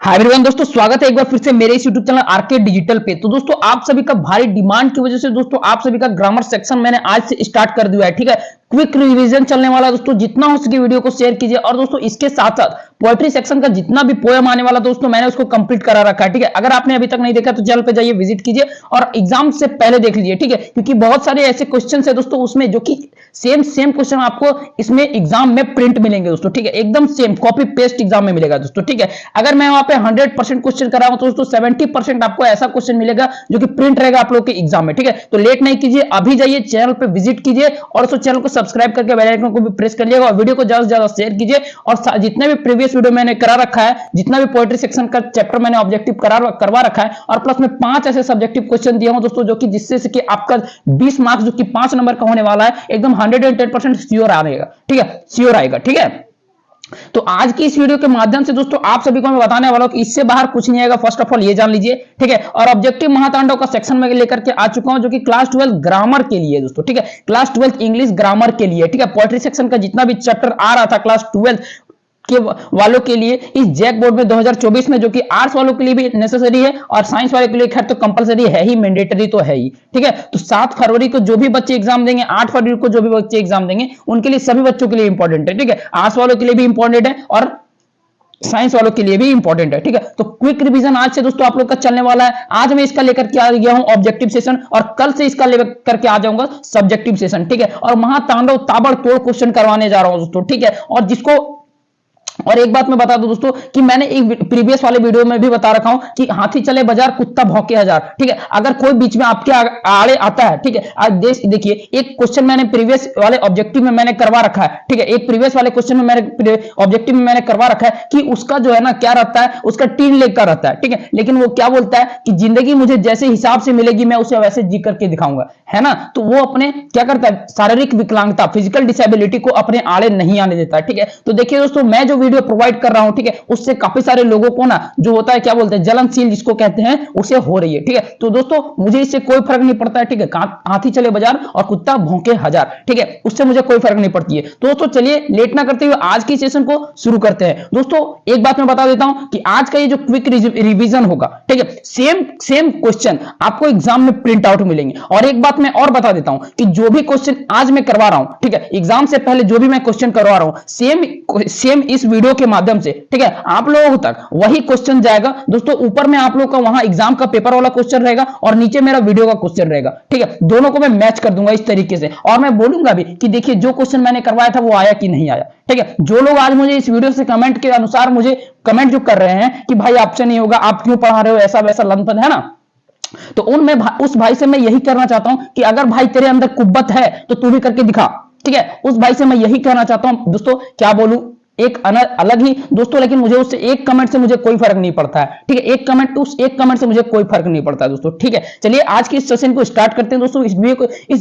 Hi everyone दोस्तों, स्वागत है एक बार फिर से मेरे इस यूट्यूब चैनल आरके डिजिटल पे। तो दोस्तों आप सभी का भारी डिमांड की वजह से दोस्तों आप सभी का ग्रामर सेक्शन मैंने आज से स्टार्ट कर दिया है। ठीक है, क्विक रिवीजन चलने वाला है दोस्तों। जितना हो सके वीडियो को शेयर कीजिए। और दोस्तों इसके साथ साथ पोएट्री सेक्शन का जितना भी पोएम आने वाला दोस्तों मैंने उसको कंप्लीट करा रखा है। ठीक है, अगर आपने अभी तक नहीं देखा तो चैनल पे जाइए, विजिट कीजिए और एग्जाम से पहले देख लीजिए। ठीक है, क्योंकि बहुत सारे ऐसे क्वेश्चन है दोस्तों उसमें जो कि सेम क्वेश्चन आपको इसमें एग्जाम में प्रिंट मिलेंगे दोस्तों। ठीक है, एकदम सेम कॉपी पेस्ट एग्जाम में मिलेगा दोस्तों। ठीक है, अगर मैं वहां पे 100% क्वेश्चन कर रहा हूं तो दोस्तों 70% आपको ऐसा क्वेश्चन मिलेगा जो कि प्रिंट रहेगा आप लोग के एग्जाम में। ठीक है, तो लेट नहीं कीजिए, अभी जाइए चैनल पे विजिट कीजिए और उस चैनल को सब्सक्राइब करके बेल आइकन को भी प्रेस कर लीजिएगा और वीडियो को ज्यादा से ज्यादा शेयर कीजिए। और जितने भी प्रीवियस वीडियो मैंने करा रखा है, जितना भी पोएट्री सेक्शन का चैप्टर मैंने ऑब्जेक्टिव करवा रखा है और प्लस में 5 ऐसे सब्जेक्टिव क्वेश्चन दिया हूं दोस्तों जो कि जिससे से कि आपका 20 मार्क्स जो कि 5 नंबर का होने वाला है, एकदम 110% श्योर आएगा। ठीक है, श्योर आएगा। ठीक है, तो आज की इस वीडियो के माध्यम से दोस्तों आप सभी को मैं बताने वाला हूं कि इससे बाहर कुछ नहीं आएगा। फर्स्ट ऑफ ऑल ये जान लीजिए। ठीक है, और ऑब्जेक्टिव महातांडव का सेक्शन में लेकर के आ चुका हूं जो कि क्लास 12 ग्रामर के लिए दोस्तों। ठीक है, क्लास 12 इंग्लिश ग्रामर के लिए। ठीक है, पोएट्री सेक्शन का जितना भी चैप्टर आ रहा था क्लास 12 के वालों के लिए इस जैक बोर्ड में 2024 में, जो कि आर्ट्स वालों के लिए भी नेसेसरी है और साइंस वालों के लिए खैर तो कंपलसरी है ही, मैंडेटरी तो है ही। ठीक है, तो 7 फरवरी को जो भी बच्चे एग्जाम देंगे, 8 फरवरी को जो भी बच्चे एग्जाम देंगे, उनके लिए सभी बच्चों के लिए इंपॉर्टेंट है। ठीक है, आर्ट्स वालों के लिए भी इंपॉर्टेंट है और साइंस वालों के लिए भी इंपॉर्टेंट है। ठीक है, तो क्विक रिवीजन आज से दोस्तों आप लोग का चलने वाला है। आज मैं इसका लेकर के आ गया हूं ऑब्जेक्टिव सेशन और कल से इसका लेकर करके आ जाऊंगा सब्जेक्टिव सेशन। ठीक है, और महातांडव ताबड़तोड़ क्वेश्चन करवाने जा रहा हूं दोस्तों। ठीक है, और जिसको और एक बात मैं बता दूं दोस्तों कि मैंने एक प्रीवियस वाले वीडियो में भी बता रखा हूं कि हाथी चले बाजार कुत्ता भौंके हजार। ठीक है, अगर कोई बीच में आपके आड़े आता है, ठीक है, आज देखिए एक क्वेश्चन मैंने प्रीवियस वाले ऑब्जेक्टिव में मैंने करवा रखा है। ठीक है, एक प्रीवियस वाले क्वेश्चन में मैंने ऑब्जेक्टिव में मैंने करवा रखा है कि उसका जो है ना क्या रहता है, उसका 3 लेग का रहता है। ठीक है, लेकिन वो क्या बोलता है कि जिंदगी मुझे जैसे हिसाब से मिलेगी मैं उसे वैसे जी करके दिखाऊंगा, है ना। तो वो अपने क्या करता है, शारीरिक विकलांगता, फिजिकल डिसेबिलिटी को अपने आड़े नहीं आने देता है। ठीक है, तो देखिए दोस्तों मैं जो वीडियो प्रोवाइड कर रहा हूं, ठीक है, उससे काफी सारे लोगों को ना जो होता है क्या बोलते हैं, जलनशील जिसको कहते हैं, उसे हो रही है। ठीक है, तो दोस्तों मुझे इससे कोई फर्क नहीं पड़ता है। ठीक है, हाथी चले बाजार और कुत्ता भौंके हजार। ठीक है, उससे मुझे कोई फर्क नहीं पड़ती है। तो दोस्तों चलिए लेट ना करते हुए आज की सेशन को शुरू करते हैं। दोस्तों एक बात मैं बता देता हूं कि आज का ये जो क्विक रिवीजन होगा, ठीक है, सेम क्वेश्चन आपको एग्जाम में प्रिंट आउट मिलेंगे। और एक बात मैं और बता देता हूं कि जो भी क्वेश्चन आज मैं करवा रहा हूं, ठीक है, एग्जाम से पहले जो भी मैं क्वेश्चन करवा रहा हूं, सेम इस वीडियो के माध्यम से, ठीक है, आप लोगों तक वही क्वेश्चन जाएगा दोस्तों। ऊपर में आप लोगों का वहां एग्जाम का पेपर वाला क्वेश्चन रहेगा और नीचे मेरा वीडियो का क्वेश्चन रहेगा। ठीक है, दोनों को मैं मैच कर दूंगा इस तरीके से और मैं बोलूंगा भी कि देखिए जो क्वेश्चन मैंने करवाया था वो आया कि नहीं आया। ठीक है, जो लोग आज मुझे इस वीडियो से कमेंट के अनुसार मुझे कमेंट जो कर रहे हैं कि भाई आपसे नहीं होगा, आप क्यों पढ़ा रहे हो, ऐसा वैसा लंपन, है ना, तो उस भाई से मैं यही करना चाहता हूं कि अगर भाई तेरे अंदर कुब्बत है तो तू भी करके दिखा। ठीक है, उस भाई से मैं यही कहना चाहता हूं दोस्तों, क्या बोलूं, एक अलग ही दोस्तों, लेकिन मुझे उससे एक कमेंट से मुझे कोई फर्क नहीं पड़ता है। ठीक है, एक कमेंट से मुझे कोई फर्क नहीं पड़ता है दोस्तों। ठीक है, चलिए आज की इस सेशन को स्टार्ट करते हैं दोस्तों। इस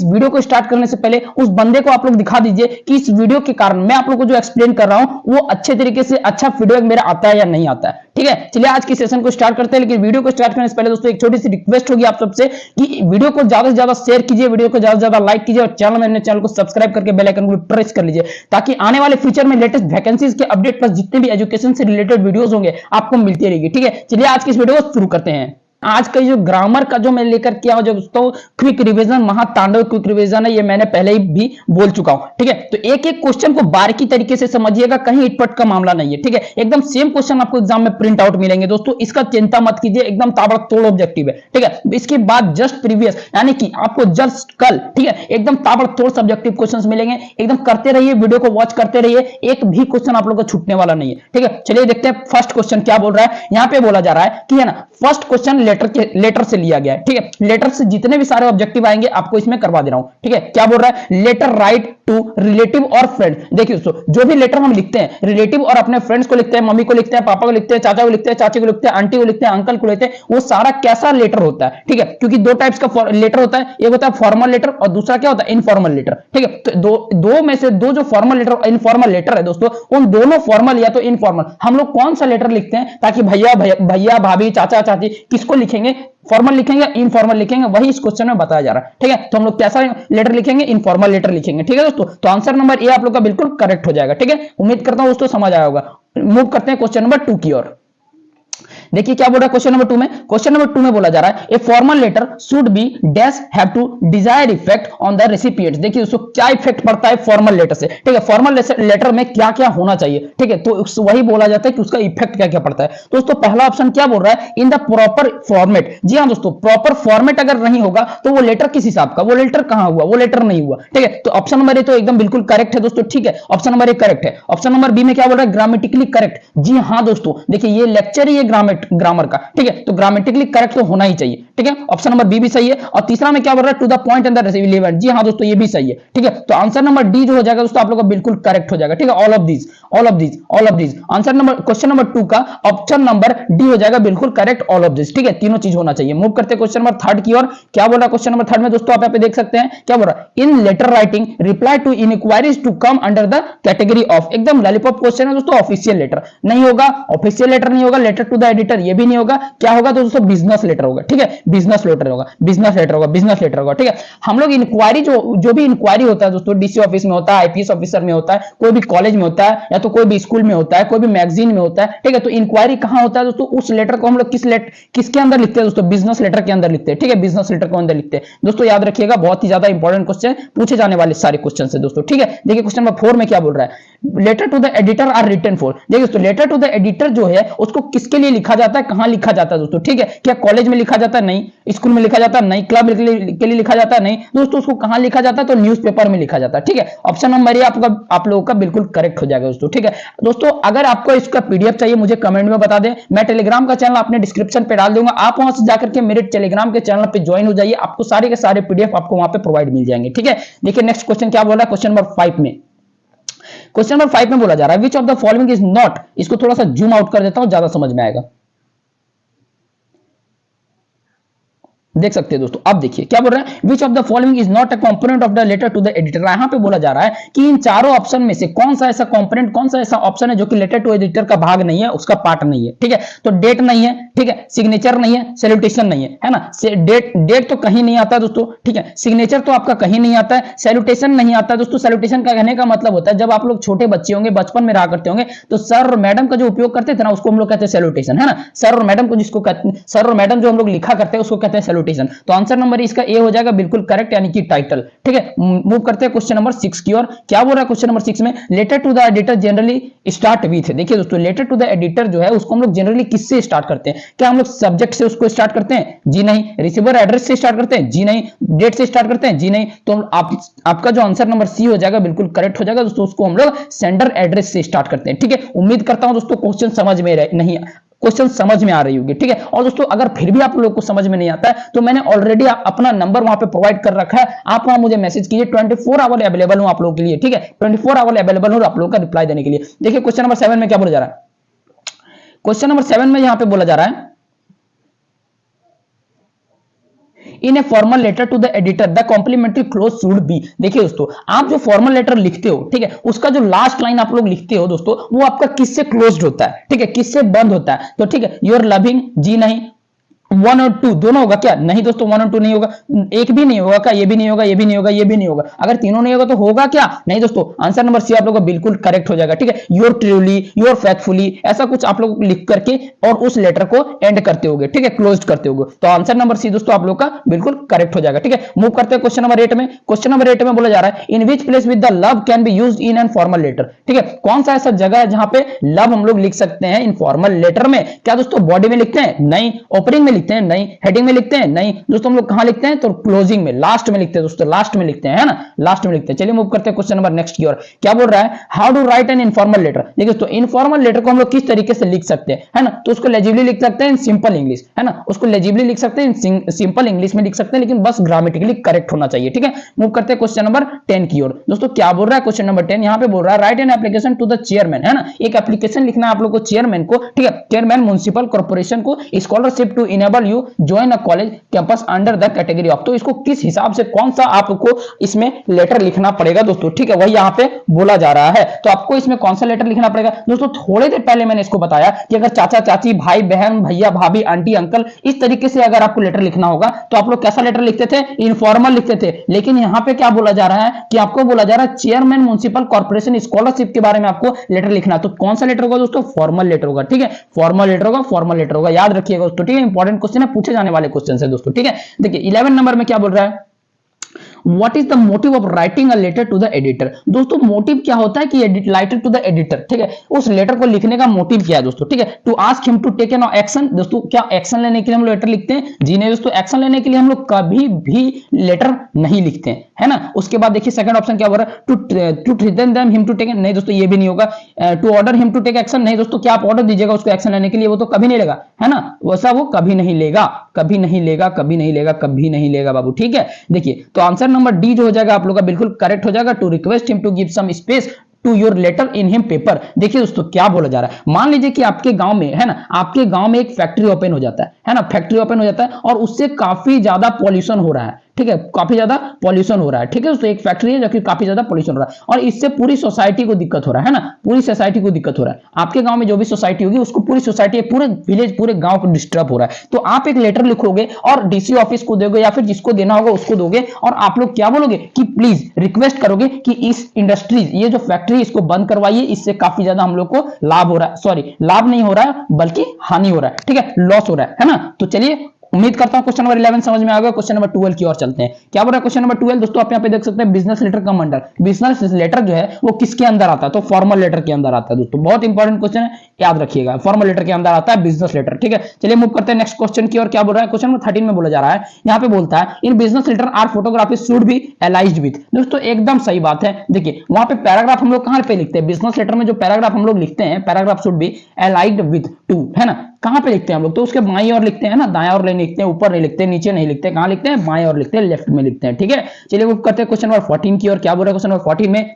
वीडियो को स्टार्ट करने से पहले उस बंदे को आप लोग दिखा दीजिए कि इस वीडियो के कारण मैं आप लोग को जो एक्सप्लेन कर रहा हूं वो अच्छे तरीके से अच्छा फीडबैक मेरा आता है या नहीं आता है। ठीक है, चलिए आज की सेशन को स्टार्ट करते हैं। लेकिन वीडियो को स्टार्ट करने से पहले दोस्तों एक छोटी सी रिक्वेस्ट होगी आप सबसे कि वीडियो को ज्यादा से ज्यादा शेयर कीजिए, वीडियो को ज्यादा से ज्यादा लाइक कीजिए और चैनल को सब्सक्राइब करके बेल आइकन को प्रेस कर लीजिए ताकि आने वाले फ्यूचर में लेटेस्ट वैकेंसीज के अपडेट प्लस जितने भी एजुकेशन से रिलेटेड वीडियोस होंगे आपको मिलती रहेगी। ठीक है, चलिए आज की इस वीडियो को शुरू करते हैं। आज का जो ग्रामर का जो मैं लेकर किया हूं दोस्तों क्विक रिवीजन, महातांडव क्विक रिवीजन है, ये मैंने पहले ही भी बोल चुका हूं। ठीक है, तो एक एक क्वेश्चन को बारीकी तरीके से समझिएगा, कहीं इटपट का मामला नहीं है। ठीक है, एकदम सेम क्वेश्चन आपको एग्जाम में प्रिंट आउट मिलेंगे दोस्तों, इसका चिंता मत कीजिए, एकदम ताबड़तोड़ ऑब्जेक्टिव है। ठीक है, इसके बाद जस्ट प्रीवियस यानी कि आपको जस्ट कल, ठीक है, एकदम ताबड़तोड़ सब्जेक्टिव क्वेश्चन मिलेंगे। एकदम करते रहिए, वीडियो को वॉच करते रहिए, एक भी क्वेश्चन आप लोग को छूटने वाला नहीं है। ठीक है, चलिए देखते हैं फर्स्ट क्वेश्चन क्या बोल रहा है। यहां पे बोला जा रहा है कि है ना, फर्स्ट क्वेश्चन लेटर से लिया गया है। ठीक है, लेटर से जितने भी सारे ऑब्जेक्टिव आएंगे आपको इसमें करवा दे रहा हूं। ठीक है, क्या बोल रहा है, लेटर राइट टू रिलेटिव और फ्रेंड। देखिए दोस्तों, जो भी लेटर हम लिखते हैं रिलेटिव और अपने फ्रेंड्स को लिखते हैं, मम्मी को लिखते हैं, पापा को लिखते हैं, चाचा को लिखते हैं, चाची को लिखते हैं, आंटी को लिखते हैं, अंकल को लिखते हैं, वो सारा कैसा लेटर होता है। ठीक है, क्योंकि 2 टाइप्स का लेटर होता है, एक होता है फॉर्मल लेटर और दूसरा क्या होता है, इनफॉर्मल लेटर। ठीक है, तो दो में से दो जो फॉर्मल लेटर और इनफॉर्मल लेटर है दोस्तों, उन दोनों फॉर्मल या तो इनफॉर्मल हम लोग कौन सा लेटर लिखते हैं ताकि भैया भाभी चाचा चाची किसको लिखेंगे, फॉर्मल लिखेंगे इनफॉर्मल लिखेंगे, वही इस क्वेश्चन में बताया जा रहा है। ठीक है, तो हम लोग कैसा लेटर लिखेंगे, इनफॉर्मल लेटर लिखेंगे। ठीक है दोस्तों, तो आंसर नंबर ए आप लोग का बिल्कुल करेक्ट हो जाएगा। ठीक है, उम्मीद करता हूं दोस्तों समझ आया होगा। मूव करते हैं क्वेश्चन नंबर 2 की ओर। देखिए क्या बोल रहा है क्वेश्चन नंबर 2 में, क्वेश्चन नंबर 2 में बोला जा रहा है a formal letter should be dash have to desire effect on the recipient. देखिए दोस्तों क्या इफेक्ट पड़ता है फॉर्मल लेटर से, ठीक है, फॉर्मल लेटर में क्या क्या होना चाहिए, ठीक है, तो वही बोला जाता है कि उसका इफेक्ट क्या क्या पड़ता है। दोस्तों पहला ऑप्शन क्या बोल रहा है, इन द प्रॉपर फॉर्मेट। जी हाँ दोस्तों, प्रॉपर फॉर्मेट अगर नहीं होगा तो वो लेटर किस हिसाब का, वो लेटर कहां हुआ, वो लेटर नहीं हुआ, ठीक है। तो ऑप्शन नंबर ए तो एकदम बिल्कुल करेक्ट है दोस्तों, ठीक है, ऑप्शन नंबर ए करेक्ट है। ऑप्शन नंबर बी में क्या बोल रहा है, ग्रामेटिकली करेक्ट। जी हाँ दोस्तों, देखिए ये लेक्चर ही है ग्रामर का, ठीक है, तो ग्रामेटिकली करेक्ट तो होना ही चाहिए, ठीक है, ऑप्शन नंबर बी भी सही है। और तीसरा में क्या बोल रहा है, to the point and the relevant. जी हाँ दोस्तों, ये भी सही है, ठीक है, तो आंसर नंबर डी जो हो जाएगा दोस्तों आप लोग का बिल्कुल करेक्ट हो जाएगा, ठीक है, all of these, all of these, all of these. Answer number question number 2 का ऑप्शन नंबर डी हो जाएगा बिल्कुल करेक्ट, ऑल ऑफ दिस, ठीक है, तीनों चीज होना चाहिए। मूव करते हैं क्वेश्चन नंबर 3 की ओर। क्या बोल रहा है क्वेश्चन नंबर 3 में दोस्तों, आप यहाँ पे देख सकते हैं क्या बोल रहा है, in letter writing reply to enquiries to come under the category of. एकदम लॉलीपॉप क्वेश्चन है दोस्तों, ऑफिशियल लेटर नहीं होगा, ऑफिशियल लेटर नहीं होगा, लेटर टू द एडिटर ये भी नहीं होगा, क्या होगा तो दोस्तों बिजनेस लेटर होगा, ठीक है, बिजनेस लेटर होगा, बिजनेस लेटर होगा, बिजनेस लेटर होगा, ठीक है। हम लोग इंक्वायरी जो भी इंक्वायरी होता है दोस्तों, डीसी ऑफिस में होता है, आईपीएस ऑफिसर में होता है, कोई भी कॉलेज में होता है, या तो कोई भी स्कूल में होता है, कोई भी मैगजीन में होता है, ठीक है, तो इंक्वायरी कहां होता है दोस्तों, उस लेटर को हम लोग किसके अंदर लिखते हैं दोस्तों, बिजनेस लेटर के अंदर लिखते हैं, ठीक है, बिजनेस लेटर के अंदर लिखते हैं दोस्तों, याद रखिएगा, बहुत ही ज्यादा इंपॉर्टेंट क्वेश्चन पूछे जाने वाले सारे क्वेश्चन है दोस्तों, ठीक है। देखिए क्वेश्चन नंबर 4 में क्या बोल रहा है, letter to the editor are written for. देखिए दोस्तों लेटर टू द एडिटर जो है उसको किसके लिए लिखा जाता है, कहां लिखा जाता है दोस्तों, ठीक है, क्या कॉलेज में लिखा जाता है, नहीं, स्कूल में लिखा जाता है, नहीं, क्लब के लिए लिखा जाता है, नहीं दोस्तों, उसको कहां लिखा जाता है, तो न्यूज़पेपर में लिखा जाता है, ठीक है, ऑप्शन नंबर ये आप लोगों का बिल्कुल करेक्ट हो जाएगा दोस्तों, ठीक है। दोस्तों अगर आपको इसका पीडीएफ चाहिए मुझे कमेंट में बता दें, मैं टेलीग्राम का चैनल अपने डिस्क्रिप्शन पे डाल दूंगा, आप वहां से जाकर के मेरे टेलीग्राम के चैनल पे ज्वाइन हो जाइए, आपको सारे के सारे पीडीएफ आपको वहां पे प्रोवाइड मिल जाएंगे, ठीक है। देखिए नेक्स्ट क्वेश्चन क्या बोल रहा है क्वेश्चन नंबर 5 में, क्वेश्चन नंबर 5 में बोला जा रहा है which of the following is not, इसको थोड़ा सा जूम आउट कर देता हूं ज्यादा समझ में आएगा, देख सकते हैं दोस्तों। अब देखिए क्या बोल रहा है, which of the following is not a component of the letter to the editor. यहां पे बोला जा रहा है कि इन चारों ऑप्शन में से कौन सा ऐसा कंपोनेंट, कौन सा ऐसा ऑप्शन है जो कि लेटर टू एडिटर का भाग नहीं है, उसका पार्ट नहीं है, ठीक है। तो डेट नहीं है, ठीक है, सिग्नेचर नहीं है, सैल्यूटेशन नहीं है ना, डेट तो कहीं नहीं आता दोस्तों, ठीक है, सिग्नेचर तो आपका कहीं नहीं आता है, सैल्यूटेशन नहीं आता दोस्तों। सैल्यूटेशन का कहने का मतलब होता है जब आप लोग छोटे बच्चे होंगे, बचपन में रहा करते होंगे, तो सर और मैडम का जो उपयोग करते थे ना उसको हम लोग कहते हैं सैल्यूटेशन, है ना, सर और मैडम को जिसको कहते हैं, सर और मैडम जो हम लोग लिखा करते हैं उसको कहते हैं सैल्यूटेशन। तो आंसर नंबर इसका ए हो जाएगा बिल्कुल करेक्ट, यानी कि टाइटल, ठीक है। मूव करते हैं क्वेश्चन नंबर 6 की ओर। क्या बोल रहा है क्वेश्चन नंबर 6 में, letter to the editor generally start with. देखिए दोस्तों लेटर टू द एडिटर जो है उसको हम लोग जनरली किससे स्टार्ट करते हैं, क्या हम लोग सब्जेक्ट से उसको स्टार्ट करते हैं, जी नहीं, रिसीवर एड्रेस से स्टार्ट करते हैं, जी नहीं, डेट से स्टार्ट करते हैं, जी नहीं, तो आपका जो आंसर नंबर सी हो जाएगा बिल्कुल करेक्ट हो जाएगा दोस्तों, उसको हम लोग सेंडर एड्रेस से स्टार्ट करते हैं, ठीक है। उम्मीद करता हूं दोस्तों क्वेश्चन समझ में नहीं, क्वेश्चन समझ में आ रही होगी, ठीक है। और दोस्तों अगर फिर भी आप लोग को समझ में नहीं आता है तो मैंने ऑलरेडी अपना नंबर वहां पे प्रोवाइड कर रखा है, आप वहां मुझे मैसेज कीजिए, 24 आवर अवेलेबल हूं आप लोगों के लिए, ठीक है, 24 आवर अवेलेबल हूं आप लोगों का रिप्लाई देने के लिए। देखिए क्वेश्चन नंबर 7 में क्या बोला जा रहा है, क्वेश्चन नंबर 7 में यहां पे बोला जा रहा है in a formal letter to the editor the complimentary close should be. देखिए दोस्तों आप जो फॉर्मल लेटर लिखते हो, ठीक है, उसका जो लास्ट लाइन आप लोग लिखते हो दोस्तों वो आपका किससे क्लोज्ड होता है, ठीक है, किससे बंद होता है, तो ठीक है, योर लविंग, जी नहीं, 1 और 2 दोनों होगा क्या, नहीं दोस्तों 1 और 2 नहीं होगा, एक भी नहीं होगा क्या, ये भी नहीं होगा, ये भी नहीं होगा, ये भी नहीं होगा, अगर तीनों नहीं होगा तो होगा क्या, नहीं दोस्तों, आंसर नंबर सी आप लोगों का बिल्कुल करेक्ट हो जाएगा, ठीक है, योर ट्रूली, योर फेथफुली, ऐसा कुछ आप लोग लिख करके और उस लेटर को एंड करते होगे, ठीक है, क्लोज करते होगे, तो आंसर नंबर सी दोस्तों आप लोग का बिल्कुल करेक्ट हो जाएगा, ठीक है। मूव करते हैं क्वेश्चन नंबर 8 में। क्वेश्चन नंबर 8 में बोला जा रहा है in which place with the love can be used in an formal letter, ठीक है, कौन सा ऐसा जगह है जहां पे लव हम लोग लिख सकते हैं इन फॉर्मल लेटर में, क्या दोस्तों बॉडी में लिखते हैं, नहीं, ओपनिंग में लिखते हैं, नहीं, हेडिंग में लिखते हैं, नहीं दोस्तों, हम लोग कहां लिखते हैं, तो क्लोजिंग में, लास्ट में लिखते हैं दोस्तों, लास्ट में लिखते हैं, है ना, लास्ट में लिखते हैं। चलिए मूव करते हैं क्वेश्चन नंबर नेक्स्ट की ओर। क्या बोल रहा है, how to write an informal letter. देखिए दोस्तों इनफॉर्मल लेटर को हम लोग किस तरीके से लिख सकते हैं, है ना, तो उसको लेजिबली लिख सकते हैं इन सिंपल इंग्लिश, है ना, उसको लेजिबली लिख सकते हैं इन सिंपल इंग्लिश में लिख सकते हैं, लेकिन बस ग्रामेटिकली करेक्ट होना चाहिए, ठीक है। मूव करते हैं क्वेश्चन नंबर 10 की ओर। दोस्तों क्या बोल रहा है क्वेश्चन नंबर 10, यहां पे बोल रहा है write an application to the chairman, है ना, एक एप्लीकेशन लिखना है आप लोग को चेयरमैन को, ठीक है, चेयरमैन म्युनिसिपल कॉर्पोरेशन को, scholarship to enable enable you join a college campus under the category of. तो इसको किस हिसाब से कौन सा आपको इसमें लेटर लिखना पड़ेगा दोस्तों, ठीक है, वही यहां पे बोला जा रहा है। तो आपको इसमें कौन सा लेटर लिखना पड़ेगा दोस्तों, थोड़ी देर पहले मैंने इसको बताया कि अगर चाचा चाची, भाई बहन, भैया भाभी, आंटी अंकल, इस तरीके से अगर आपको लेटर लिखना होगा तो आप लोग कैसा लेटर लिखते थे, इनफॉर्मल लिखते थे। लेकिन यहां पे क्या बोला जा रहा है कि आपको बोला जा रहा है चेयरमैन म्युनिसिपल कॉर्पोरेशन स्कॉलरशिप के बारे में आपको लेटर लिखना। तो कौन सा लेटर होगा दोस्तों, फॉर्मल लेटर होगा, ठीक है, फॉर्मल लेटर होगा, फॉर्मल लेटर होगा, याद रखिएगा दोस्तों, ठीक है, इंपॉर्टेंट क्वेश्चन है, पूछे जाने वाले क्वेश्चन है दोस्तों, ठीक है। देखिए 11 नंबर में क्या बोल रहा है, What is the motive of writing a letter to the editor? दोस्तों मोटिव क्या होता है कि लेटर टू द एडिटर, ठीक है, उस लेटर को लिखने का मोटिव क्या है दोस्तों, ठीक है, to ask him to take an action. दोस्तों क्या एक्शन लेने के लिए हम लोग लेटर लिखते हैं? जी नहीं दोस्तों, एक्शन लेने के लिए हम लोग कभी भी लेटर नहीं लिखते हैं, है ना। उसके बाद देखिए सेकंड ऑप्शन क्या बोल रहा है, to threaten them him to take, नहीं दोस्तों ये भी नहीं होगा। To order him to take action, नहीं दोस्तों, क्या आप ऑर्डर दीजिएगा उसको एक्शन लेने के लिए, वो तो कभी नहीं लेगा, है ना, वैसा वो कभी नहीं लेगा, कभी नहीं लेगा, कभी नहीं लेगा, कभी नहीं लेगा बाबू, ठीक है। देखिए तो आंसर नंबर डी जो हो जाएगा आप लोग का बिल्कुल करेक्ट हो जाएगा, to request him to give some space to your letter in him paper. देखिए दोस्तों क्या बोला जा रहा है, मान लीजिए कि आपके गांव में, है ना, आपके गांव में एक फैक्ट्री ओपन हो जाता है ना, फैक्ट्री ओपन हो जाता है और उससे काफी ज्यादा पॉल्यूशन हो रहा है, ठीक है, काफी ज्यादा पॉल्यूशन हो रहा है, ठीक है दोस्तों, एक फैक्ट्री है जो कि काफी ज्यादा पॉल्यूशन हो रहा है और इससे पूरी सोसाइटी को दिक्कत हो रहा है ना, पूरी सोसाइटी को दिक्कत हो रहा है। आपके गांव में जो भी सोसाइटी होगी उसको पूरी सोसाइटी, पूरे विलेज, पूरे गांव को डिस्टर्ब हो रहा है। तो आप एक लेटर लिखोगे और डीसी ऑफिस को दोगे या फिर जिसको देना होगा उसको दोगे और आप लोग क्या बोलोगे कि प्लीज रिक्वेस्ट करोगे कि इस इंडस्ट्रीज, ये जो फैक्ट्री इसको बंद करवाइए, इससे काफी ज्यादा हम लोग को लाभ हो रहा है, सॉरी लाभ नहीं हो रहा है बल्कि हानि हो रहा है, ठीक है, लॉस हो रहा है ना। तो चलिए उम्मीद करता हूं क्वेश्चन नंबर 11 समझ में आ गया। क्वेश्चन नंबर 12 की ओर चलते हैं। क्या बोल रहा है क्वेश्चन नंबर 12 दोस्तों, आप यहां पे देख सकते हैं business letter come under. Business letter जो है वो किसके अंदर आता है, तो फॉर्मल लेटर के अंदर आता है दोस्तों, बहुत इंपॉर्टेंट क्वेश्चन है, याद रखिएगा, फॉर्मल लेटर के अंदर आता है बिजनेस लेटर, ठीक है। चलिए मूव करते हैं नेक्स्ट क्वेश्चन की ओर। क्या बोल रहा है क्वेश्चन नंबर 13 में बोला जा रहा है, यहां पे बोलता है in business letter are photography should be aligned with. दोस्तों एकदम सही बात है, देखिए वहां पे पैराग्राफ हम लोग कहां पे लिखते हैं, बिजनेस लेटर में जो पैराग्राफ हम लोग लिखते हैं, paragraph should be aligned with to, है ना, कहां पे लिखते हैं हम लोग, तो उसके बाईं ओर लिखते हैं ना, दाएं ओर नहीं लिखते हैं, ऊपर नहीं लिखते, नीचे नहीं लिखते, कहां लिखते हैं, बाएं ओर लिखते हैं, लेफ्ट में लिखते हैं, ठीक है। चलिए वो करते हैं क्वेश्चन नंबर 14 की ओर। क्या बोल रहा है क्वेश्चन नंबर 14 में,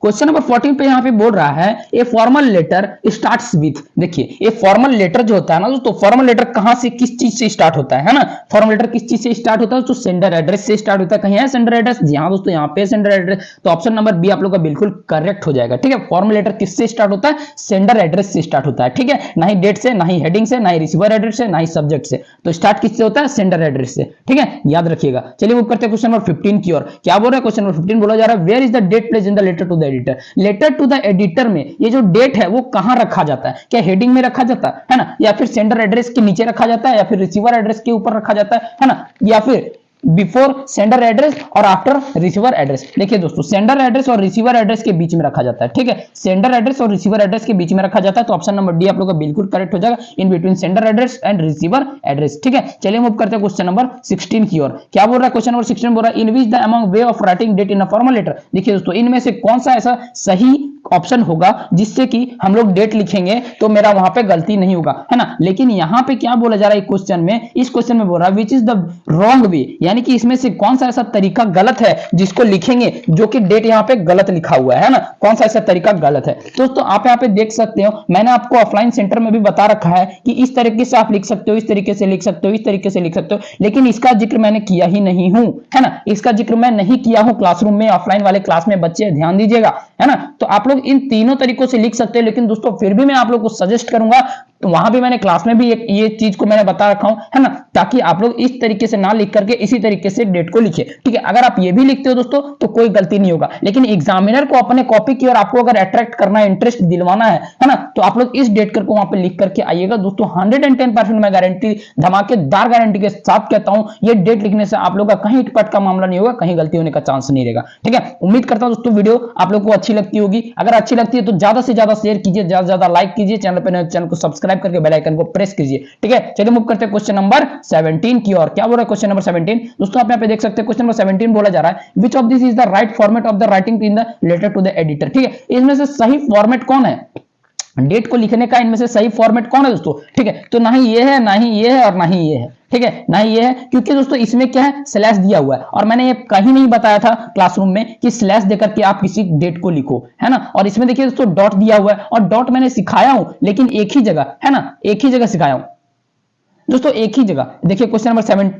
क्वेश्चन नंबर 14 पे यहां पे बोल रहा है a formal letter starts with. देखिए ये फॉर्मल लेटर जो होता है ना दोस्तों, फॉर्मल लेटर कहां से, किस चीज से स्टार्ट होता है ना, फॉर्मल लेटर किस चीज से स्टार्ट होता है तो सेंडर एड्रेस से स्टार्ट होता है। कहीं है सेंडर एड्रेस, जी हां दोस्तों यहां पे सेंडर एड्रेस, तो ऑप्शन नंबर बी आप लोग का बिल्कुल करेक्ट हो जाएगा, ठीक है। फॉर्मल लेटर किससे स्टार्ट होता है, सेंडर एड्रेस से स्टार्ट होता है, ठीक है, ना ही डेट से, ना ही हेडिंग से, ना ही रिसीवर एड्रेस से, ना ही सब्जेक्ट से, तो स्टार्ट किससे होता है, सेंडर एड्रेस से, ठीक है, याद रखिएगा। चलिए वो करते हैं क्वेश्चन नंबर 15 की ओर। क्या बोल रहा है क्वेश्चन नंबर 15 बोला जा रहा है where is the date place in the letter to the editor. Letter to the editor में ये जो डेट है वो कहां रखा जाता है, क्या हेडिंग में रखा जाता है ना, या फिर सेंडर एड्रेस के नीचे रखा जाता है, या फिर रिसीवर एड्रेस के ऊपर रखा जाता है ना, या फिर बिफोर सेंडर एड्रेस और आफ्टर रिसीवर एड्रेस। देखिए दोस्तों सेंडर एड्रेस और रिसीवर एड्रेस के बीच में रखा जाता है, ठीक है, सेंडर एड्रेस और रिसीवर एड्रेस के बीच में रखा जाता है, तो ऑप्शन नंबर डी आप लोग का बिल्कुल करेक्ट हो जाएगा, in between sender address and receiver address, ठीक है। चलिए मूव करते हैं क्वेश्चन नंबर 16 की ओर। क्या बोल रहा है क्वेश्चन नंबर 16 बोल रहा है in which the among way of writing date in a formal letter. देखिए दोस्तों इनमें से कौन सा ऐसा सही ऑप्शन होगा जिससे कि हम लोग डेट लिखेंगे तो मेरा वहां पे गलती नहीं होगा, है ना। लेकिन यहां पे क्या बोला जा रहा है क्वेश्चन में, इस क्वेश्चन में बोल रहा है विच इज द रॉन्ग वे, यानी कि इसमें से कौन सा ऐसा तरीका गलत है जिसको लिखेंगे जो कि डेट यहां पे गलत लिखा हुआ है ना, कौन सा ऐसा तरीका गलत है। दोस्तों आप यहां पे देख सकते हो, मैंने आपको ऑफलाइन सेंटर में भी बता रखा है कि इस तरीके से आप लिख सकते हो, इस तरीके से लिख सकते हो, इस तरीके से लिख सकते हो, लेकिन इसका जिक्र मैंने किया ही नहीं हूं, है ना, इसका जिक्र मैं नहीं किया हूं क्लासरूम में, ऑफलाइन वाले क्लास में बच्चे ध्यान दीजिएगा, है ना। तो आप लोग इन तीनों तरीकों से लिख सकते हैं, लेकिन दोस्तों फिर भी मैं आप लोग को सजेस्ट करूंगा, तो वहां भी मैंने क्लास में भी ये चीज को मैंने बता रखा हूं, है ना, ताकि आप लोग इस तरीके से ना लिख करके इसी तरीके से डेट को लिखे, ठीक है। अगर आप ये भी लिखते हो दोस्तों तो कोई गलती नहीं होगा, लेकिन एग्जामिनर को अपने कॉपी की और आपको अगर अट्रैक्ट करना है, इंटरेस्ट दिलवाना है ना, तो आप लोग इस डेट कर को वहां पे लिख करके आइएगा दोस्तों। 110% मैं गारंटी, धमाकेदार गारंटी के साथ कहता हूं, ये डेट लिखने से आप लोग का कहीं इटपट का मामला नहीं होगा, कहीं गलती होने का चांस नहीं रहेगा, ठीक है। उम्मीद करता हूं दोस्तों वीडियो आप लोग को अच्छी लगती होगी, अगर अच्छी लगती है तो ज्यादा से ज्यादा शेयर कीजिए, ज्यादा से ज्यादा लाइक कीजिए, चैनल को सब्सक्राइब करके बेल आइकन को प्रेस कीजिए, ठीक है। चलिए मूव करते हैं क्वेश्चन नंबर 17 की ओर। क्या बोल रहा है क्वेश्चन नंबर 17 दोस्तों, आप यहां पे देख सकते हैं क्वेश्चन नंबर 17 बोला जा रहा है which of this is the right format of the writing in the letter to the editor, ठीक है। इसमें से सही फॉर्मेट कौन है, डेट को लिखने का इनमें से सही फॉर्मेट कौन है दोस्तों, ठीक है। तो ना ही ये है, ना ही ये है और ना ही ये है, ठीक है, ना ही ये है, क्योंकि दोस्तों इसमें क्या है, स्लैश दिया हुआ है, और मैंने ये कहीं नहीं बताया था क्लासरूम में कि स्लैश देकर के आप किसी डेट को लिखो, है ना। और इसमें देखिए दोस्तों डॉट दिया हुआ है, और डॉट मैंने सिखाया हूं लेकिन एक ही जगह, है ना, एक ही जगह सिखाया हूं, दोस्तों एक ही जगह देखिए क्वेश्चन नंबर 7।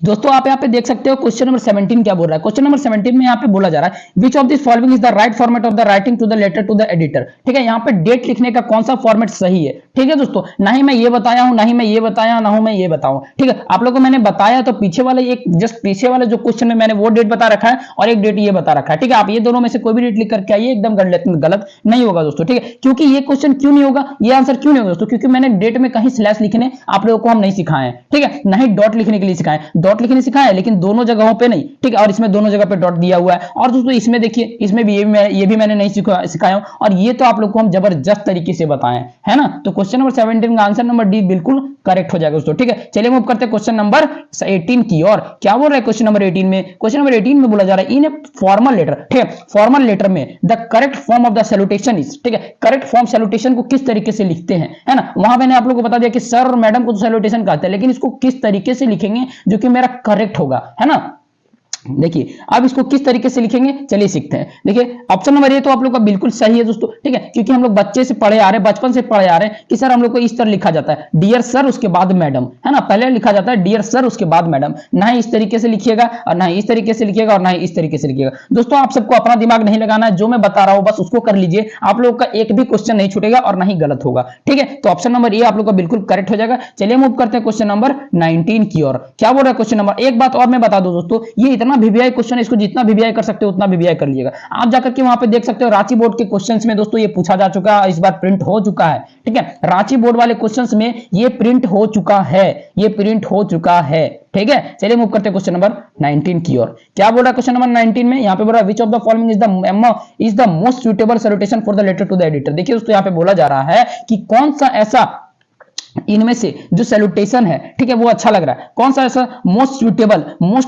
दोस्तों आप यहाँ पे देख सकते हो क्वेश्चन नंबर 17 क्या बोल रहा है। क्वेश्चन नंबर 17 में यहाँ पे बोला जा रहा है which of this following is the right format of the writing to the letter to the editor. ठीक है, यहाँ पे डेट लिखने का कौन सा फॉर्मेट सही है। ठीक है दोस्तों, ना ही मैं ये बताया हूं, ना ही मैं ये बताया, ना हूं मैं ये बताऊं। ठीक है, आप लोगों को मैंने बताया तो पीछे वाले एक जस्ट पीछे वाले जो क्वेश्चन में मैंने वो डेट बता रखा है और एक डेट ये बता रखा है। ठीक है, आप ये दोनों में से कोई भी डेट लिख करके आइए, एकदम गलत नहीं होगा दोस्तों। ठीक है, क्योंकि ये क्वेश्चन क्यों नहीं होगा, ये आंसर क्यों नहीं होगा दोस्तों, क्योंकि मैंने डेट में कहीं स्लैश लिखने आप लोगों को हम नहीं सिखाए हैं। ठीक है, ना ही डॉट लिखने के लिए सिखाए, डॉट लिखने सिखाए लेकिन दोनों जगहों पे नहीं। ठीक है, और इसमें दोनों जगह पे डॉट दिया हुआ है। और दोस्तों इसमें देखिए, इसमें भी ये भी मैंने नहीं सिखाया हूं, और ये तो आप लोग को हम जबरदस्त तरीके से बताएं, है ना। तो क्वेश्चन नंबर 17 का आंसर नंबर डी बिल्कुल करेक्ट हो जाएगा दोस्तों। ठीक है, चलिए मूव करते हैं क्वेश्चन नंबर 18 की और क्या बोल रहा है क्वेश्चन नंबर 18 में। क्वेश्चन नंबर 18 में बोला जा रहा है इन ए फॉर्मल लेटर। ठीक है, फॉर्मल लेटर में the correct form of the salutation is. ठीक है, करेक्ट फॉर्म सैल्यूटेशन को किस तरीके से लिखते हैं, है ना। वहां मैंने आप लोगों को बता दिया कि सर और मैडम को तो सैल्यूटेशन कहते हैं, लेकिन इसको किस तरीके से लिखेंगे जो कि मेरा करेक्ट होगा, है ना। देखिए अब इसको किस तरीके से लिखेंगे, चलिए सीखते हैं। देखिए ऑप्शन नंबर ए तो आप लोग का बिल्कुल सही है दोस्तों। ठीक है, क्योंकि हम लोग बच्चे से पढ़े आ रहे हैं, बचपन से पढ़े आ रहे हैं कि सर हम लोग को इस तरह लिखा जाता है, डियर सर उसके बाद मैडम, है ना। पहले लिखा जाता है डियर सर उसके बाद मैडम, ना ही इस तरीके से लिखिएगा और ना ही इस तरीके से लिखिएगा और ना ही इस तरीके से लिखिएगा। दोस्तों आप सबको अपना दिमाग नहीं लगाना है, जो मैं बता रहा हूं बस उसको कर लीजिए, आप लोग का एक भी क्वेश्चन नहीं छूटेगा और ना ही गलत होगा। ठीक है, तो ऑप्शन नंबर ए आप लोग का बिल्कुल करेक्ट हो जाएगा। चलिए मूव करते हैं क्वेश्चन नंबर 19 की ओर। क्या बोल रहा है क्वेश्चन नंबर, एक बात और मैं बता दूं दोस्तों, ये इतना वीवीआई क्वेश्चन, इसको जितना वीवीआई कर सकते हो उतना वीवीआई कर लीजिएगा। आप जाकर के वहां पे देख सकते हो रांची बोर्ड के क्वेश्चंस में दोस्तों ये पूछा जा चुका है, इस बार प्रिंट हो चुका है। ठीक है, रांची बोर्ड वाले क्वेश्चंस में ये प्रिंट हो चुका है, ये प्रिंट हो चुका है। ठीक है, चलिए मूव करते हैं क्वेश्चन नंबर 19 की ओर। क्या बोल रहा है क्वेश्चन नंबर 19 में, यहां पे बोल रहा है which of the following is the most suitable salutation for the letter to the editor. देखिए दोस्तों यहां पे बोला जा रहा है कि कौन सा ऐसा इनमें से जो सैल्यूटेशन है, ठीक है, वो अच्छा लग रहा है। कौन सा ऐसा मोस्ट